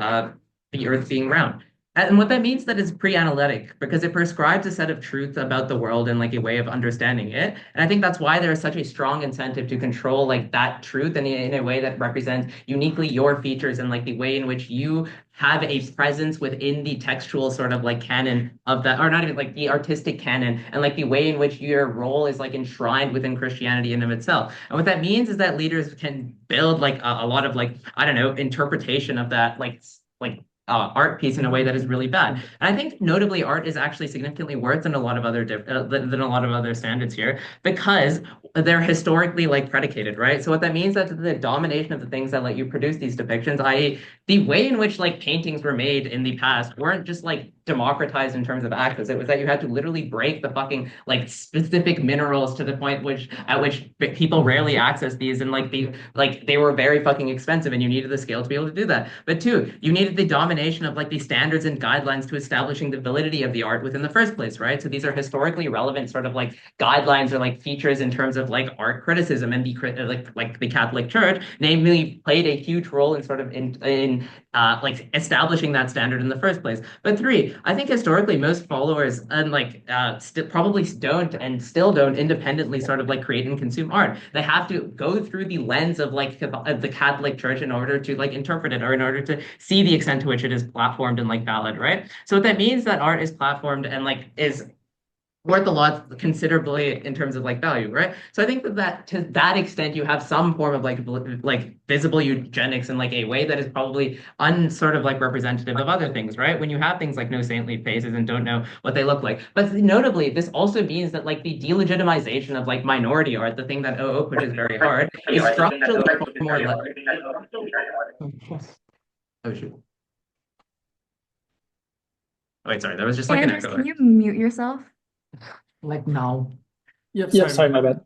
the earth being round. And what that means that it's pre-analytic because it prescribes a set of truths about the world and like a way of understanding it. And I think that's why there is such a strong incentive to control like that truth in a way that represents uniquely your features and like the way in which you have a presence within the textual sort of like canon of that, or not even like the artistic canon, and like the way in which your role is like enshrined within Christianity in of itself. And what that means is that leaders can build like a lot of like, I don't know, interpretation of that art piece in a way that is really bad. And I think notably art is actually significantly worse than a lot of other than a lot of other standards here because they're historically like predicated, right? So what that means is that the domination of the things that let you produce these depictions, i.e., the way in which like paintings were made in the past weren't just like democratized in terms of access. It was that you had to literally break the fucking like specific minerals to the point at which people rarely access these, and they were very fucking expensive, and you needed the scale to be able to do that. But two, you needed the domination of like the standards and guidelines to establishing the validity of the art within the first place, right? So these are historically relevant sort of like guidelines or like features in terms of like art criticism, and the like the Catholic Church, namely, played a huge role in sort of in like establishing that standard in the first place. But three, I think historically most followers and probably don't and still don't independently sort of like create and consume art. They have to go through the lens of like the Catholic Church in order to like interpret it, or in order to see the extent to which it is platformed and like valid, right? So what that means that art is platformed and like is worth a lot considerably in terms of like value, right? So I think that to that extent you have some form of like visible eugenics in like a way that is probably unsort of like representative of other things, right? When you have things like no saintly faces and don't know what they look like. But notably, this also means that like the delegitimization of like minority art, the thing that OO pushes very hard, is structurally more oh shoot. Oh, wait, sorry, there was just like an Anders, echo. can you mute yourself? Like now. Yeah, sorry, my bad.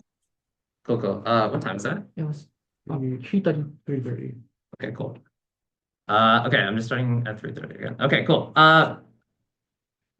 Cool, cool. What time is that? It was 3:30, 3:30. Okay, cool. Okay, I'm just starting at 3:30 again. Okay, cool.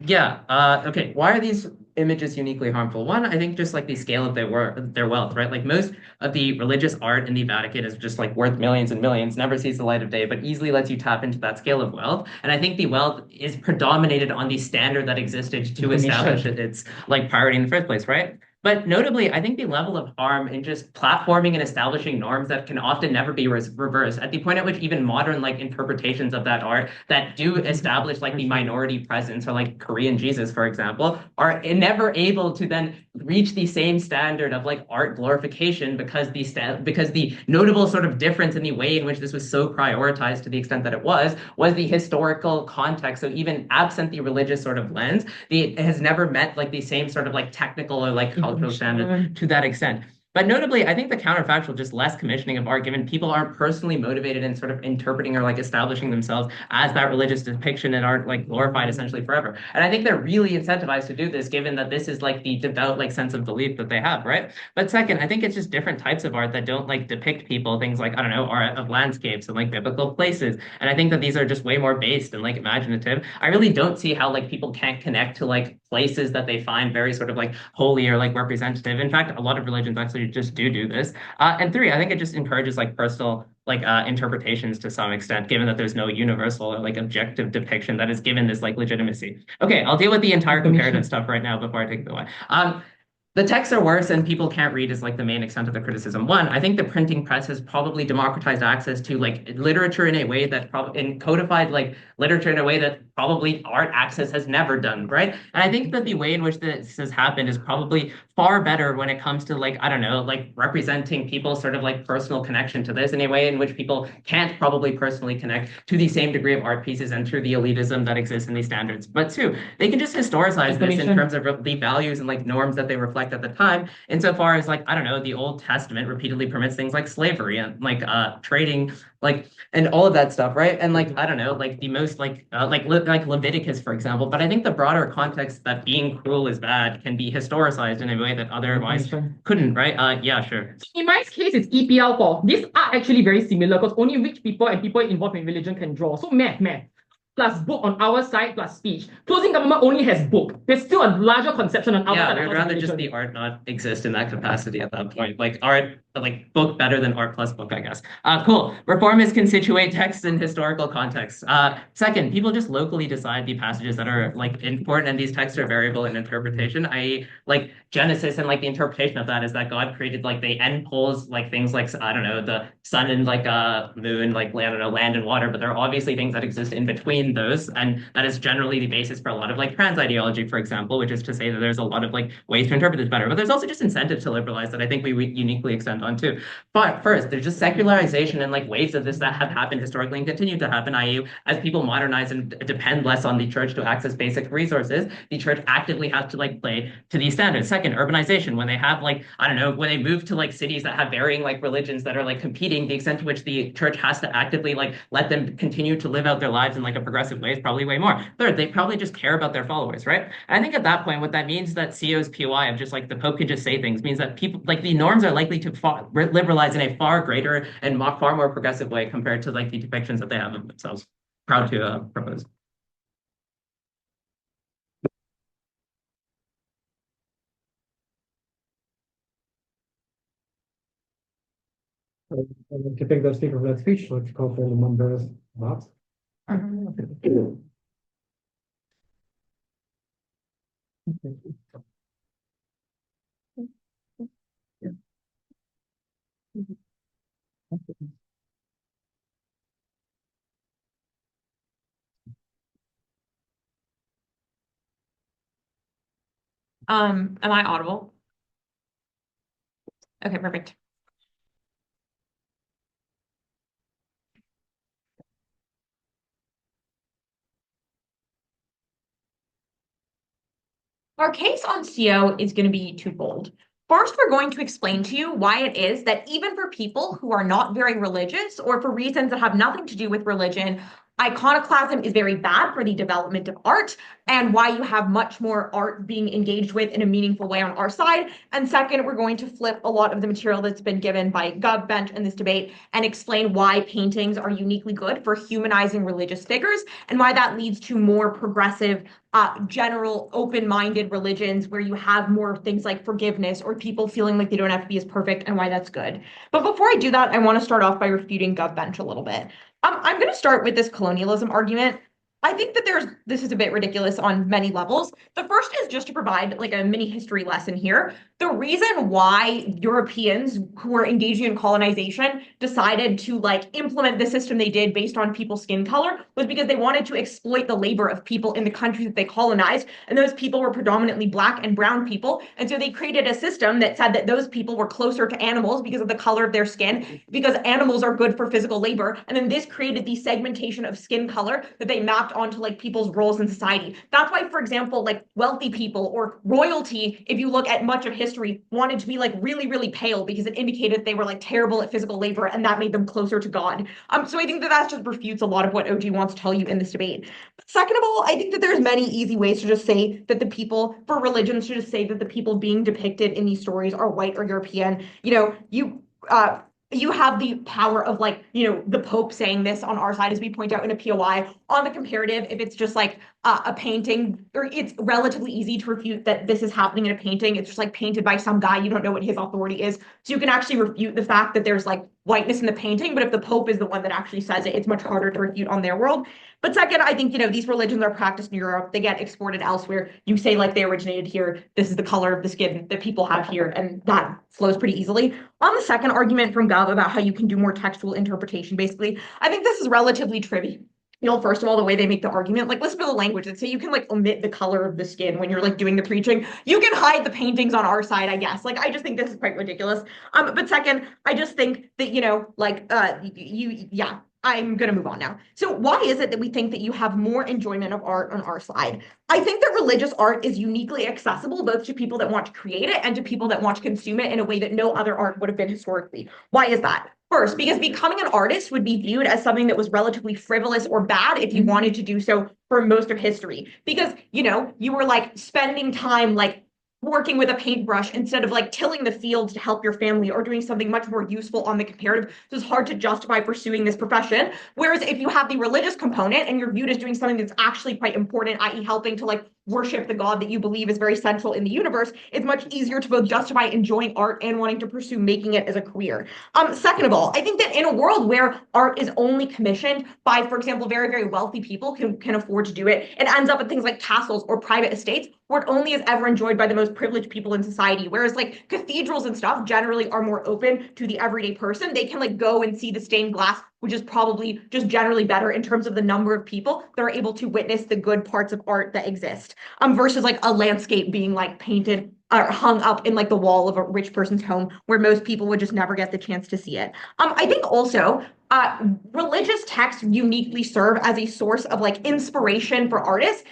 Yeah. Okay. Why are these images uniquely harmful? One, I think just like the scale of their wealth, right? Like most of the religious art in the Vatican is just like worth millions and millions, never sees the light of day, but easily lets you tap into that scale of wealth. And I think the wealth is predominated on the standard that existed to establish its like priority in the first place, right? But notably, I think the level of harm in just platforming and establishing norms that can often never be reversed, at the point at which even modern like interpretations of that art that do establish like the minority presence, or like Korean Jesus, for example, are never able to then reach the same standard of like art glorification because the notable sort of difference in the way in which this was so prioritized to the extent that it was the historical context. So even absent the religious sort of lens, it has never met like the same sort of like technical or like cultural standard to that extent. But notably, I think the counterfactual, just less commissioning of art, given people aren't personally motivated in sort of interpreting or like establishing themselves as that religious depiction and aren't like glorified essentially forever. And I think they're really incentivized to do this, given that this is like the devout like sense of belief that they have, right? But second, I think it's just different types of art that don't like depict people, things like, I don't know, art of landscapes and like biblical places. And I think that these are just way more based and like imaginative. I really don't see how like people can't connect to like places that they find very sort of like holy or like representative. In fact, a lot of religions actually just do this. And three, I think it just encourages like personal like interpretations to some extent, given that there's no universal or like objective depiction that is given this like legitimacy. Okay, I'll deal with the entire comparative stuff right now before I take it away. The texts are worse and people can't read is like the main extent of the criticism. One, I think the printing press has probably democratized access to like literature in a way that probably codified like literature in a way that probably art access has never done, right? And I think that the way in which this has happened is probably far better when it comes to like, I don't know, like representing people's sort of like personal connection to this in a way in which people can't probably personally connect to the same degree of art pieces and through the elitism that exists in these standards. But two, they can just historicize this in terms of the values and like norms that they reflect at the time, insofar as like, I don't know, the Old Testament repeatedly permits things like slavery and like trading, like, and all of that stuff, right? And like, I don't know, like the most like Leviticus, for example. But I think the broader context that being cruel is bad can be historicized in a way that otherwise couldn't, right? Yeah, sure. In my case, it's EPL4. These are actually very similar because only rich people and people involved in religion can draw. So math. plus book on our side plus speech. Closing government only has book. There's still a larger conception on our Yeah, side. we'd rather just the art not exist in that capacity at that point. Like art, like book better than art plus book, I guess. Cool. Reformists can situate texts in historical context. Second, people just locally decide the passages that are like important, and these texts are variable in interpretation. I like Genesis, and like the interpretation of that is that God created like the end poles, like things like I don't know, the sun and like moon, like I don't know, land and water, but there are obviously things that exist in between those, and that is generally the basis for a lot of like trans ideology, for example, which is to say that there's a lot of like ways to interpret this better, but there's also just incentives to liberalize that I think we uniquely extend on too. But first, there's just secularization and like waves of this that have happened historically and continue to happen, i.e., as people modernize and depend less on the church to access basic resources, the church actively has to like play to these standards. Second, urbanization, when they have like, I don't know, when they move to like cities that have varying like religions that are like competing, the extent to which the church has to actively like let them continue to live out their lives in like a progressive way is probably way more. Third, they probably just care about their followers, right? And I think at that point, what that means that CO's POI of just like the Pope can just say things means that people like the norms are likely to liberalize in a far greater and far more progressive way compared to like the depictions that they have of themselves. Proud to propose. To pick the speaker for that speech, let's call for the members box. Am I audible? Okay, perfect. Our case on CO is going to be twofold. First, we're going to explain to you why it is that even for people who are not very religious or for reasons that have nothing to do with religion, iconoclasm is very bad for the development of art, and why you have much more art being engaged with in a meaningful way on our side. And second, we're going to flip a lot of the material that's been given by Gov, Bench in this debate and explain why paintings are uniquely good for humanizing religious figures and why that leads to more progressive general open-minded religions where you have more things like forgiveness or people feeling like they don't have to be as perfect and why that's good. But before I do that, I want to start off by refuting GovBench a little bit. I'm going to start with this colonialism argument. I think that this is a bit ridiculous on many levels. The first is just to provide like a mini history lesson here. The reason why Europeans who were engaging in colonization decided to like implement the system they did based on people's skin color was because they wanted to exploit the labor of people in the countries that they colonized. And those people were predominantly Black and brown people. And so they created a system that said that those people were closer to animals because of the color of their skin, because animals are good for physical labor. And then this created the segmentation of skin color that they mapped onto like people's roles in society. That's why, for example, like wealthy people or royalty, if you look at much of history, wanted to be like really, really pale because it indicated they were like terrible at physical labor and that made them closer to God. So I think that just refutes a lot of what OG wants to tell you in this debate. But second of all, I think that there's many easy ways to just say that the people for religions to just say that the people being depicted in these stories are white or European. You have the power of like, the Pope saying this on our side, as we point out in a POI. On the comparative, if it's just like a painting, or it's relatively easy to refute that this is happening in a painting. It's just like painted by some guy. You don't know what his authority is. So you can actually refute the fact that there's like whiteness in the painting. But if the Pope is the one that actually says it, it's much harder to refute on their world. But second, I think, these religions are practiced in Europe. They get exported elsewhere. You say like they originated here. This is the color of the skin that people have here. And that flows pretty easily. On the second argument from Gov about how you can do more textual interpretation, basically, I think this is relatively trivial. First of all, the way they make the argument, like listen to the language that say you can like omit the color of the skin when you're like doing the preaching. You can hide the paintings on our side, I guess. Like, I just think this is quite ridiculous. But second, I just think that, I'm going to move on now. So why is it that we think that you have more enjoyment of art on our side? I think that religious art is uniquely accessible both to people that want to create it and to people that want to consume it in a way that no other art would have been historically. Why is that? First, because becoming an artist would be viewed as something that was relatively frivolous or bad if you wanted to do so for most of history. Because, you were like spending time like working with a paintbrush instead of like tilling the fields to help your family or doing something much more useful on the comparative. So it's hard to justify pursuing this profession. Whereas if you have the religious component and you're viewed as doing something that's actually quite important, i.e. helping to like worship the God that you believe is very central in the universe, it's much easier to both justify enjoying art and wanting to pursue making it as a career. Second of all, I think that in a world where art is only commissioned by, for example, very, very wealthy people who can afford to do it, it ends up at things like castles or private estates where it only is ever enjoyed by the most privileged people in society. Whereas like cathedrals and stuff generally are more open to the everyday person. They can like go and see the stained glass, which is probably just generally better in terms of the number of people that are able to witness the good parts of art that exist, versus like a landscape being like painted or hung up in like the wall of a rich person's home where most people would just never get the chance to see it. I think also religious texts uniquely serve as a source of like inspiration for artists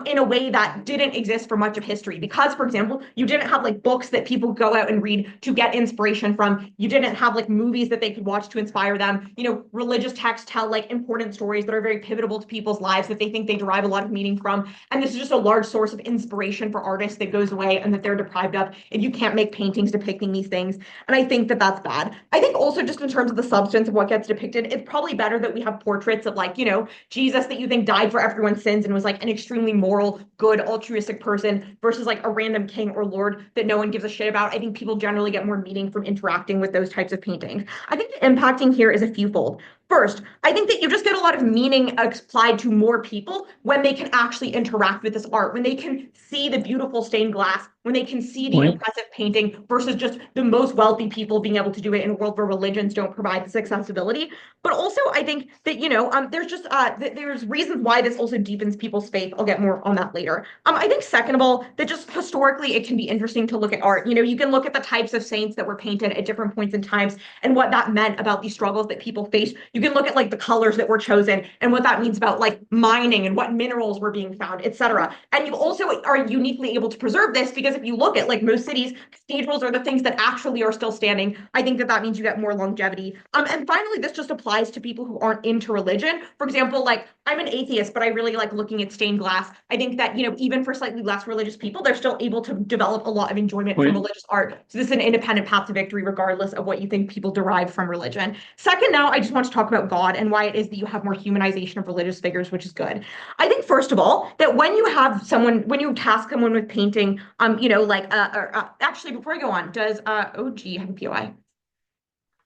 in a way that didn't exist for much of history. Because, for example, you didn't have like books that people go out and read to get inspiration from. You didn't have like movies that they could watch to inspire them. You know, religious texts tell like important stories that are very pivotal to people's lives that they think they derive a lot of meaning from. And this is just a large source of inspiration for artists that goes away and that they're deprived of if you can't make paintings depicting these things. And I think that that's bad. I think also just in terms of the substance of what gets depicted, it's probably better that we have portraits of like, you know, Jesus that you think died for everyone's sins and was like an extremely moral, good, altruistic person versus like a random king or lord that no one gives a shit about. I think people generally get more meaning from interacting with those types of paintings. I think the impacting here is a fewfold. First, I think that you just get a lot of meaning applied to more people when they can actually interact with this art, when they can see the beautiful stained glass, when they can see the impressive painting versus just the most wealthy people being able to do it in a world where religions don't provide this accessibility. But also, I think that, you know, there's just there's reasons why this also deepens people's faith. I'll get more on that later. I think second of all, that just historically it can be interesting to look at art. You know, you can look at the types of saints that were painted at different points in times and what that meant about the struggles that people faced. You can look at like the colors that were chosen and what that means about like mining and what minerals were being found, etc. And you also are uniquely able to preserve this because if you look at like most cities, cathedrals are the things that actually are still standing. I think that that means you get more longevity. And finally, this just applies to people who aren't into religion. For example, like I'm an atheist, but I really like looking at stained glass. I think that, you know, even for slightly less religious people, they're still able to develop a lot of enjoyment from religious art. So this is an independent path to victory, regardless of what you think people derive from religion. Second, now I just want to talk about God and why it is that you have more humanization of religious figures, which is good. I think first of all, that when you have someone, when you task someone with painting, you know, like, actually, before I go on, does OG have a POI?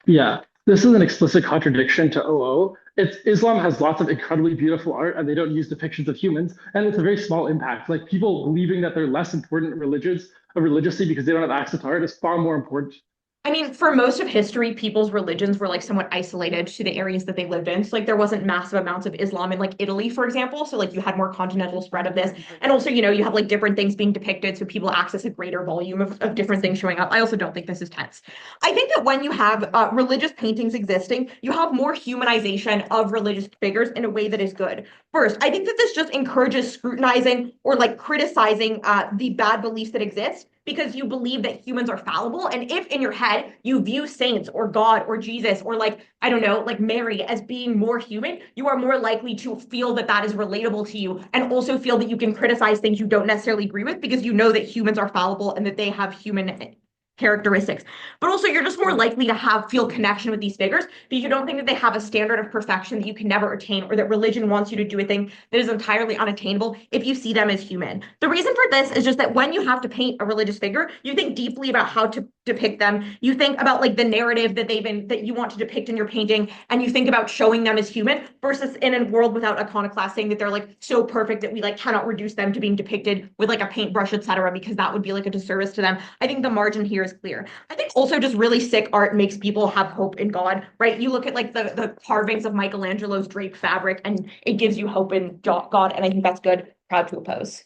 Yeah, this is an explicit contradiction to OO. Islam has lots of incredibly beautiful art, and they don't use depictions of humans, and it's a very small impact. Like people believing that they're less important religiously because they don't have access to art is far more important. I mean, for most of history, people's religions were like somewhat isolated to the areas that they lived in. So like there wasn't massive amounts of Islam in like Italy, for example. So like you had more continental spread of this. And also, you know, you have like different things being depicted. So people access a greater volume of different things showing up. I also don't think this is tense. I think that when you have religious paintings existing, you have more humanization of religious figures in a way that is good. First, I think that this just encourages scrutinizing or like criticizing the bad beliefs that exist because you believe that humans are fallible. And if in your head you view saints or God or Jesus or like, I don't know, like Mary as being more human, you are more likely to feel that that is relatable to you and also feel that you can criticize things you don't necessarily agree with because you know that humans are fallible and that they have human characteristics. But also you're just more likely to feel connection with these figures because you don't think that they have a standard of perfection that you can never attain or that religion wants you to do a thing that is entirely unattainable if you see them as human. The reason for this is just that when you have to paint a religious figure, you think deeply about how to depict them. You think about like the narrative that you want to depict in your painting, and you think about showing them as human versus in a world without iconoclast saying that they're like so perfect that we like cannot reduce them to being depicted with like a paintbrush, etc., because that would be like a disservice to them. I think the margin here is clear. I think also just really sick art makes people have hope in God, right? You look at like the carvings of Michelangelo's draped fabric and it gives you hope in God, and I think that's good. Proud to oppose.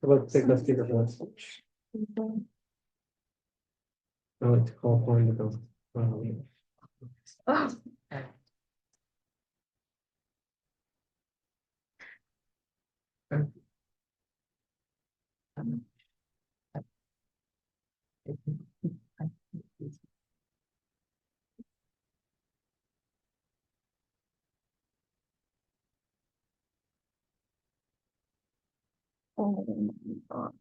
Let's take the speaker for that speech. I like to call upon the Oh. Oh my God.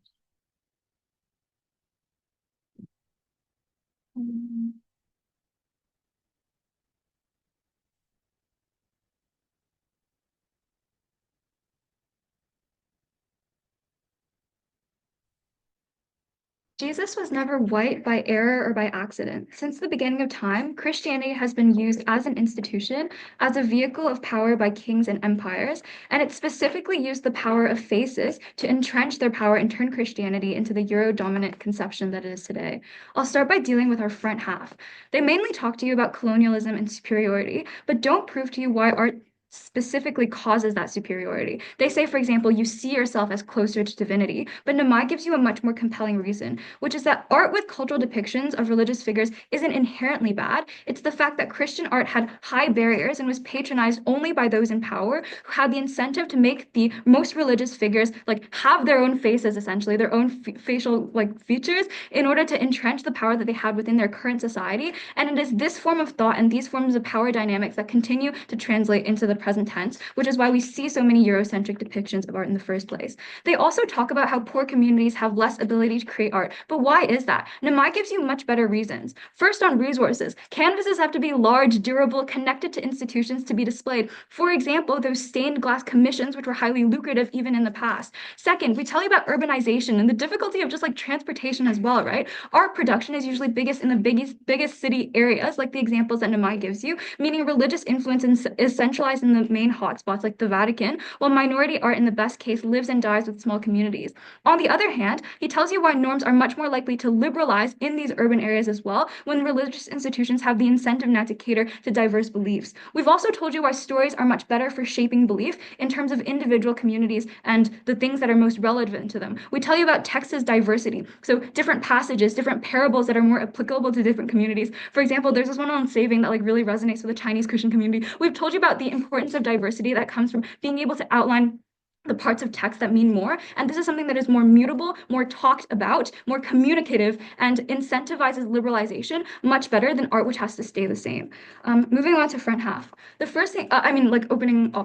Jesus was never white by error or by accident. Since the beginning of time, Christianity has been used as an institution, as a vehicle of power by kings and empires, and it specifically used the power of faces to entrench their power and turn Christianity into the Euro-dominant conception that it is today. I'll start by dealing with our front half. They mainly talk to you about colonialism and superiority, but don't prove to you why art specifically causes that superiority. They say, for example, you see yourself as closer to divinity, but Namai gives you a much more compelling reason, which is that art with cultural depictions of religious figures isn't inherently bad. It's the fact that Christian art had high barriers and was patronized only by those in power who had the incentive to make the most religious figures like have their own faces, essentially, their own facial like features in order to entrench the power that they had within their current society. And it is this form of thought and these forms of power dynamics that continue to translate into the present tense, which is why we see so many Eurocentric depictions of art in the first place. They also talk about how poor communities have less ability to create art. But why is that? Namai gives you much better reasons. First, on resources. Canvases have to be large, durable, connected to institutions to be displayed. For example, those stained glass commissions, which were highly lucrative even in the past. Second, we tell you about urbanization and the difficulty of just like transportation as well, right? Art production is usually biggest in the biggest city areas, like the examples that Namai gives you, meaning religious influence is centralized in the main hotspots like the Vatican, while minority art in the best case lives and dies with small communities. On the other hand, he tells you why norms are much more likely to liberalize in these urban areas as well, when religious institutions have the incentive now to cater to diverse beliefs. We've also told you why stories are much better for shaping belief in terms of individual communities and the things that are most relevant to them. We tell you about text's diversity, so different passages, different parables that are more applicable to different communities. For example, there's this one on saving that like really resonates with the Chinese Christian community. We've told you about the importance of diversity that comes from being able to outline the parts of text that mean more. And this is something that is more mutable, more talked about, more communicative, and incentivizes liberalization much better than art which has to stay the same. Moving on to front half. The first thing, like opening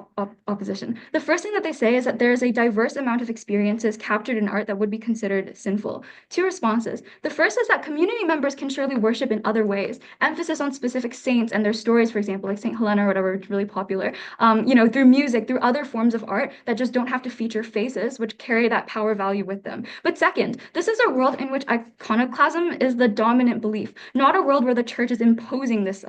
opposition. The first thing that they say is that there is a diverse amount of experiences captured in art that would be considered sinful. Two responses. The first is that community members can surely worship in other ways. Emphasis on specific saints and their stories, for example, like Saint Helena or whatever, which is really popular, through music, through other forms of art that just don't have to feature faces, which carry that power value with them. But second, this is a world in which iconoclasm is the dominant belief, not a world where the church is imposing this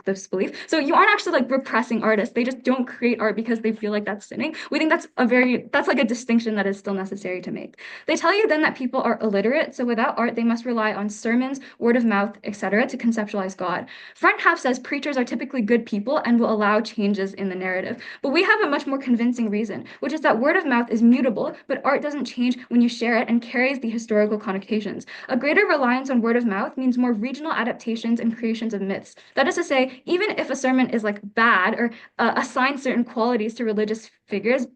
this belief. So you aren't actually like repressing artists. They just don't create art because they feel like that's sinning. We think that's like a distinction that is still necessary to make. They tell you then that people are illiterate, so without art, they must rely on sermons, word of mouth, etc., to conceptualize God. Front half says preachers are typically good people and will allow changes in the narrative. But we have a much more convincing reason, which is that word of mouth is mutable, but art doesn't change when you share it and carries the historical connotations. A greater reliance on word of mouth means more regional adaptations and creations of myths. That is to say, even if a sermon is like bad or assigns certain qualities to religious figures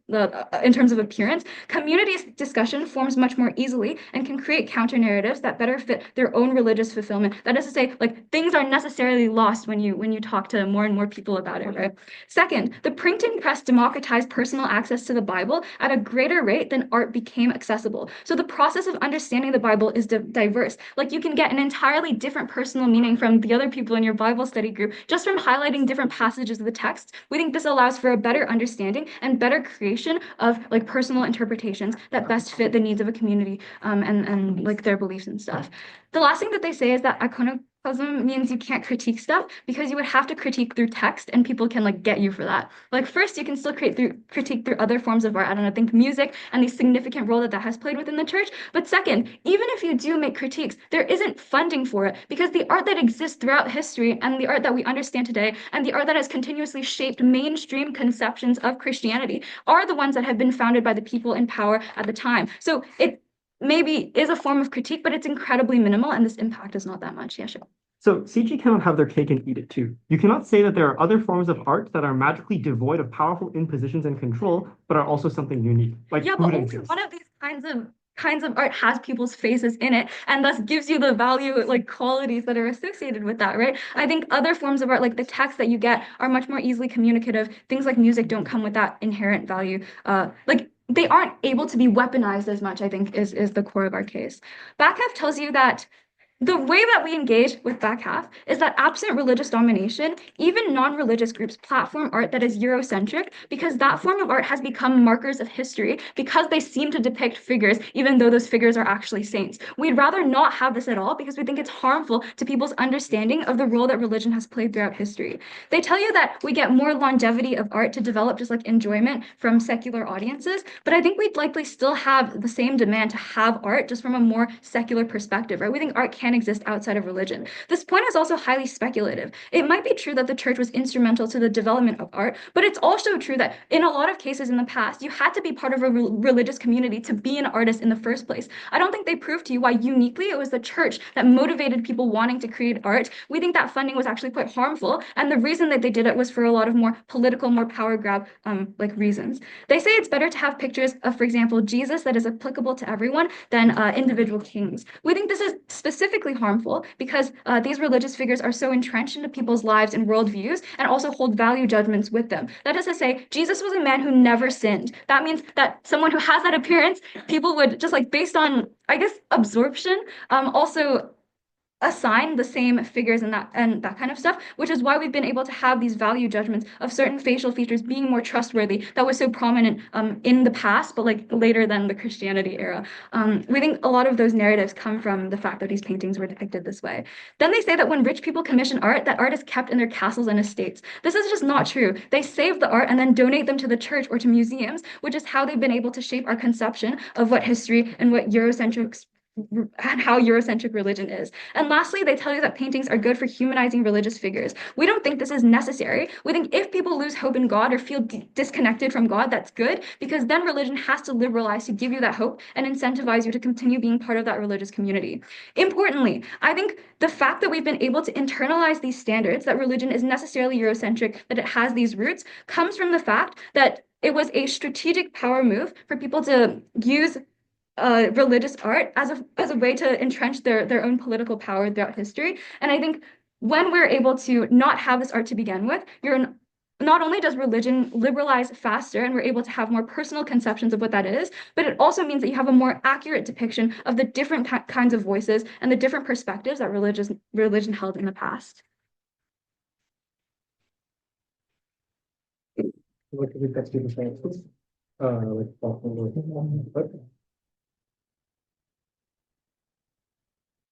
in terms of appearance, community discussion forms much more easily and can create counter narratives that better fit their own religious fulfillment. That is to say, like things are necessarily lost when you talk to more and more people about it, right? Second, the printing press democratized personal access to the Bible at a greater rate than art became accessible. So the process of understanding the Bible is diverse. Like you can get an entirely different personal meaning from the other people in your Bible study group just from highlighting different passages of the text. We think this allows for a better understanding and better creation of like personal interpretations that best fit the needs of a community and like their beliefs and stuff. The last thing that they say is that iconoclasm means you can't critique stuff because you would have to critique through text and people can like get you for that. Like first, you can still critique through other forms of art. I don't know, think music and the significant role that that has played within the church. But second, even if you do make critiques, there isn't funding for it because the art that exists throughout history and the art that we understand today and the art that has continuously shaped mainstream conceptions of Christianity are the ones that have been founded by the people in power at the time. So it maybe is a form of critique, but it's incredibly minimal and this impact is not that much. Yeah, sure. So CG cannot have their cake and eat it too. You cannot say that there are other forms of art that are magically devoid of powerful impositions and control, but are also something unique, like Yeah, food but and only taste. one of these kinds of art has people's faces in it and thus gives you the value like qualities that are associated with that, right? I think other forms of art like the text that you get are much more easily communicative. Things like music don't come with that inherent value. Like they aren't able to be weaponized as much, I think, is the core of our case. Back half tells you that the way that we engage with back half is that absent religious domination, even non-religious groups platform art that is Eurocentric because that form of art has become markers of history because they seem to depict figures, even though those figures are actually saints. We'd rather not have this at all because we think it's harmful to people's understanding of the role that religion has played throughout history. They tell you that we get more longevity of art to develop just like enjoyment from secular audiences, but I think we'd likely still have the same demand to have art just from a more secular perspective, right? We think art can exist outside of religion. This point is also highly speculative. It might be true that the church was instrumental to the development of art, but it's also true that in a lot of cases in the past, you had to be part of a religious community to be an artist in the first place. I don't think they proved to you why uniquely it was the church that motivated people wanting to create art. We think that funding was actually quite harmful, and the reason that they did it was for a lot of more political, more power grab like reasons. They say it's better to have pictures of, for example, Jesus that is applicable to everyone than individual kings. We think this is specifically harmful because these religious figures are so entrenched into people's lives and worldviews and also hold value judgments with them. That is to say, Jesus was a man who never sinned. That means that someone who has that appearance, people would just like based on, I guess, absorption, also assign the same figures and that kind of stuff, which is why we've been able to have these value judgments of certain facial features being more trustworthy that was so prominent in the past, but like later than the Christianity era. We think a lot of those narratives come from the fact that these paintings were depicted this way. Then they say that when rich people commission art, that art is kept in their castles and estates. This is just not true. They save the art and then donate them to the church or to museums, which is how they've been able to shape our conception of what history and what Eurocentric and how Eurocentric religion is. And lastly, they tell you that paintings are good for humanizing religious figures. We don't think this is necessary. We think if people lose hope in God or feel disconnected from God, that's good, because then religion has to liberalize to give you that hope and incentivize you to continue being part of that religious community. Importantly, I think the fact that we've been able to internalize these standards, that religion is necessarily Eurocentric, that it has these roots, comes from the fact that it was a strategic power move for people to use religious art as a way to entrench their own political power throughout history. And I think when we're able to not have this art to begin with, not only does religion liberalize faster and we're able to have more personal conceptions of what that is, but it also means that you have a more accurate depiction of the different kinds of voices and the different perspectives that religion held in the past. What do we text you the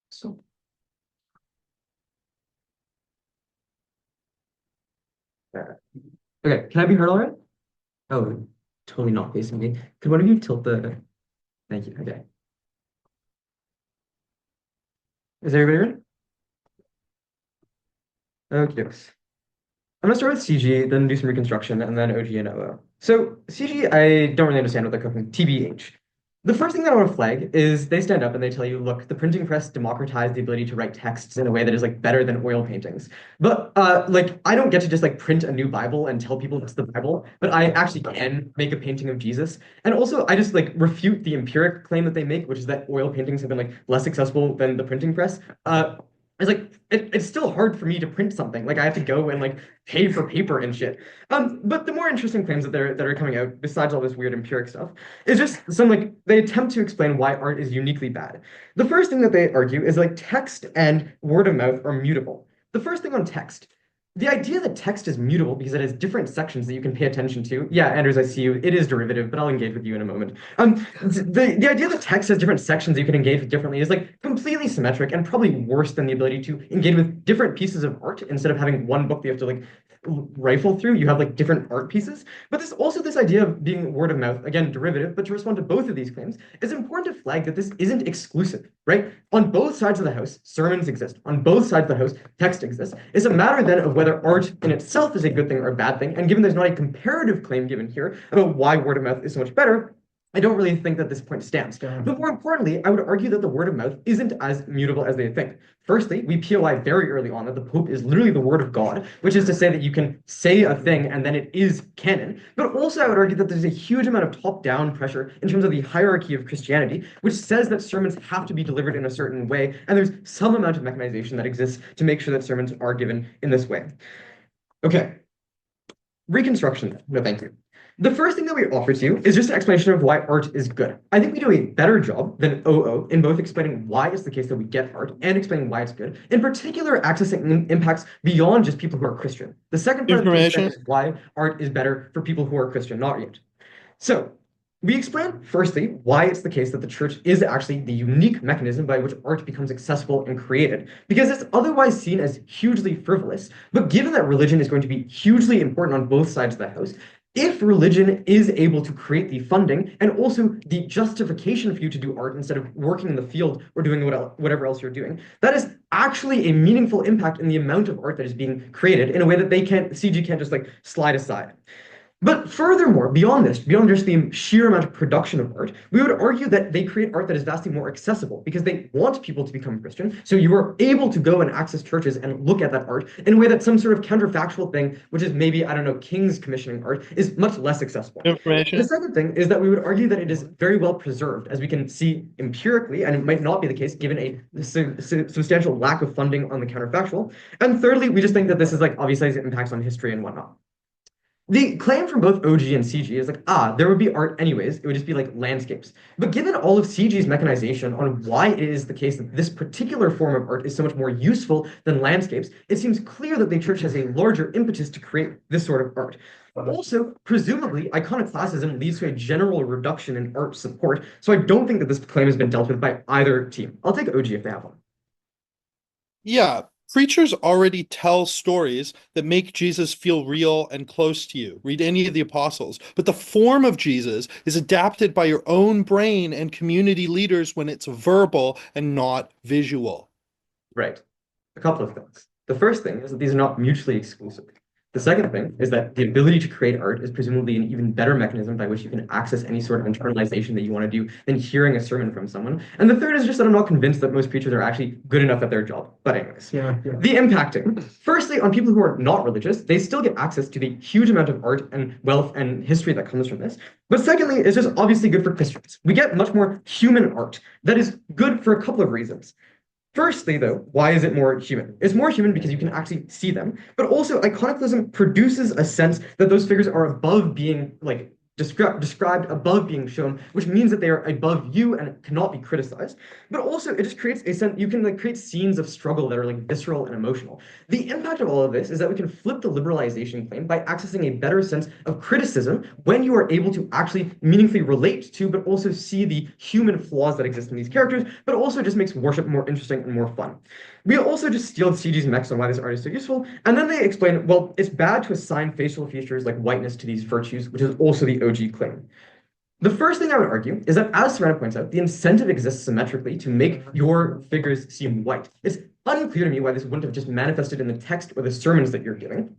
So. Okay, can I be heard all right? Oh, totally not facing me. Could one of you tilt the... Thank you, okay. Is everybody ready? Okay. I'm gonna start with CG, then do some reconstruction, and then OG and OO. So CG, I don't really understand what they're cooking, TBH. The first thing that I want to flag is they stand up and they tell you, look, the printing press democratized the ability to write texts in a way that is like better than oil paintings. But like I don't get to just like print a new Bible and tell people it's the Bible, but I actually can make a painting of Jesus. And also I just like refute the empiric claim that they make, which is that oil paintings have been like less successful than the printing press. It's like it's still hard for me to print something. Like I have to go and like pay for paper and shit. But the more interesting claims that are coming out, besides all this weird empiric stuff, is just some like they attempt to explain why art is uniquely bad. The first thing that they argue is like text and word of mouth are mutable. The first thing on text. The idea that text is mutable because it has different sections that you can pay attention to. Yeah, Anders, I see you. It is derivative, but I'll engage with you in a moment. The idea that text has different sections you can engage with differently is like completely symmetric and probably worse than the ability to engage with different pieces of art instead of having one book that you have to like rifle through. You have like different art pieces. But there's also this idea of being word of mouth, again, derivative, but to respond to both of these claims, it's important to flag that this isn't exclusive, right? On both sides of the house, sermons exist. On both sides of the house, text exists. It's a matter then of whether art in itself is a good thing or a bad thing. And given there's not a comparative claim given here about why word of mouth is so much better, I don't really think that this point stands. But more importantly, I would argue that the word of mouth isn't as mutable as they think. Firstly, we POI very early on that the Pope is literally the word of God, which is to say that you can say a thing and then it is canon. But also I would argue that there's a huge amount of top-down pressure in terms of the hierarchy of Christianity, which says that sermons have to be delivered in a certain way, and there's some amount of mechanization that exists to make sure that sermons are given in this way. Okay. Reconstruction. No, thank you. The first thing that we offer to you is just an explanation of why art is good. I think we do a better job than OO in both explaining why it's the case that we get art and explaining why it's good, in particular accessing impacts beyond just people who are Christian. The second part of the case then is why art is better for people who are Christian, not yet. So we explain, firstly, why it's the case that the church is actually the unique mechanism by which art becomes accessible and created, because it's otherwise seen as hugely frivolous. But given that religion is going to be hugely important on both sides of the house, if religion is able to create the funding and also the justification for you to do art instead of working in the field or doing whatever else you're doing, that is actually a meaningful impact in the amount of art that is being created in a way that CG can't just like slide aside. But furthermore, beyond this, beyond just the sheer amount of production of art, we would argue that they create art that is vastly more accessible because they want people to become Christian. So you are able to go and access churches and look at that art in a way that some sort of counterfactual thing, which is maybe, I don't know, kings commissioning art, is much less accessible. The second thing is that we would argue that it is very well preserved, as we can see empirically, and it might not be the case given a substantial lack of funding on the counterfactual. And thirdly, we just think that this is like obviously has impacts on history and whatnot. The claim from both OG and CG is like, there would be art anyways, it would just be like landscapes. But given all of CG's mechanization on why it is the case that this particular form of art is so much more useful than landscapes, it seems clear that the church has a larger impetus to create this sort of art. Also, presumably, iconoclasm leads to a general reduction in art support, so I don't think that this claim has been dealt with by either team. I'll take OG if they have one. Yeah, preachers already tell stories that make Jesus feel real and close to you. Read any of the apostles. But the form of Jesus is adapted by your own brain and community leaders when it's verbal and not visual. Right. A couple of things. The first thing is that these are not mutually exclusive. The second thing is that the ability to create art is presumably an even better mechanism by which you can access any sort of internalization that you want to do than hearing a sermon from someone. And the third is just that I'm not convinced that most preachers are actually good enough at their job. But anyways, the impacting. Firstly, on people who are not religious, they still get access to the huge amount of art and wealth and history that comes from this. But secondly, it's just obviously good for Christians. We get much more human art that is good for a couple of reasons. Firstly, though, why is it more human? It's more human because you can actually see them, but also iconoclasm produces a sense that those figures are above being like described above being shown, which means that they are above you and cannot be criticized. But also it just creates a sense, you can like create scenes of struggle that are like visceral and emotional. The impact of all of this is that we can flip the liberalization claim by accessing a better sense of criticism when you are able to actually meaningfully relate to, but also see the human flaws that exist in these characters, but also just makes worship more interesting and more fun. We also just steal CG's mechs on why this art is so useful, and then they explain, well, it's bad to assign facial features like whiteness to these virtues, which is also the OG claim. The first thing I would argue is that, as Serena points out, the incentive exists symmetrically to make your figures seem white. It's unclear to me why this wouldn't have just manifested in the text or the sermons that you're giving.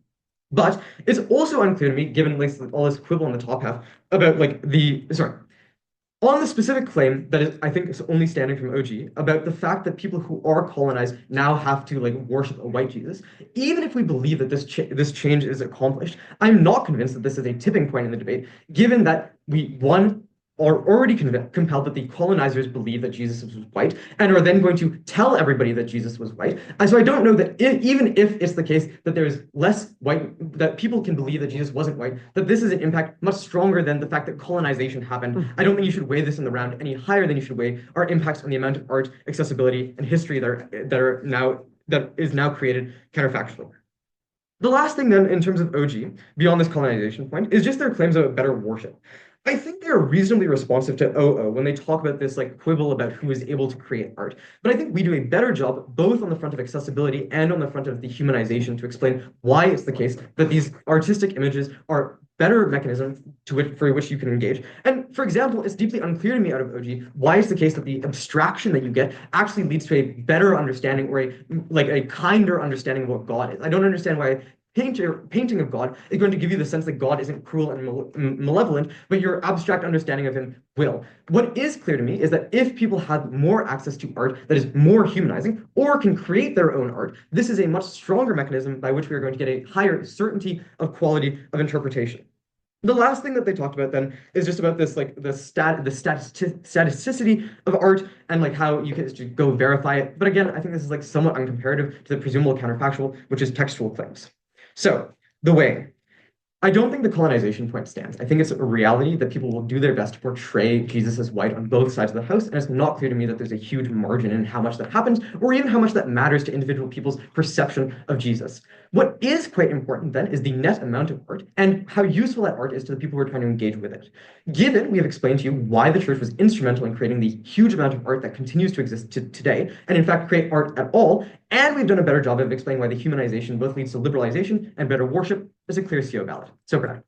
But it's also unclear to me, given like all this quibble on the top half, about like on the specific claim that is, I think is only standing from OG about the fact that people who are colonized now have to like worship a white Jesus, even if we believe that this change is accomplished, I'm not convinced that this is a tipping point in the debate, given that we, one, are already compelled that the colonizers believe that Jesus was white and are then going to tell everybody that Jesus was white. And so I don't know that even if it's the case that there's less white, that people can believe that Jesus wasn't white, that this is an impact much stronger than the fact that colonization happened. I don't think you should weigh this in the round any higher than you should weigh our impacts on the amount of art, accessibility, and history that is now created counterfactually. The last thing then, in terms of OG, beyond this colonization point, is just their claims about better worship. I think they're reasonably responsive to OO when they talk about this like quibble about who is able to create art. But I think we do a better job both on the front of accessibility and on the front of the humanization to explain why it's the case that these artistic images are better mechanism for which you can engage. And for example, it's deeply unclear to me out of OG why it's the case that the abstraction that you get actually leads to a better understanding or a kinder understanding of what God is. I don't understand why painting of God is going to give you the sense that God isn't cruel and malevolent, but your abstract understanding of him will. What is clear to me is that if people have more access to art that is more humanizing or can create their own art, this is a much stronger mechanism by which we are going to get a higher certainty of quality of interpretation. The last thing that they talked about then is just about this, like the staticity of art and like how you can just go verify it. But again, I think this is like somewhat uncomparative to the presumable counterfactual, which is textual claims. So the way. I don't think the colonization point stands. I think it's a reality that people will do their best to portray Jesus as white on both sides of the house, and it's not clear to me that there's a huge margin in how much that happens, or even how much that matters to individual people's perception of Jesus. What is quite important then is the net amount of art and how useful that art is to the people who are trying to engage with it. Given we have explained to you why the church was instrumental in creating the huge amount of art that continues to exist today, and in fact create art at all, and we've done a better job of explaining why the humanization both leads to liberalization and better worship, is a clear CO ballot. So Brad.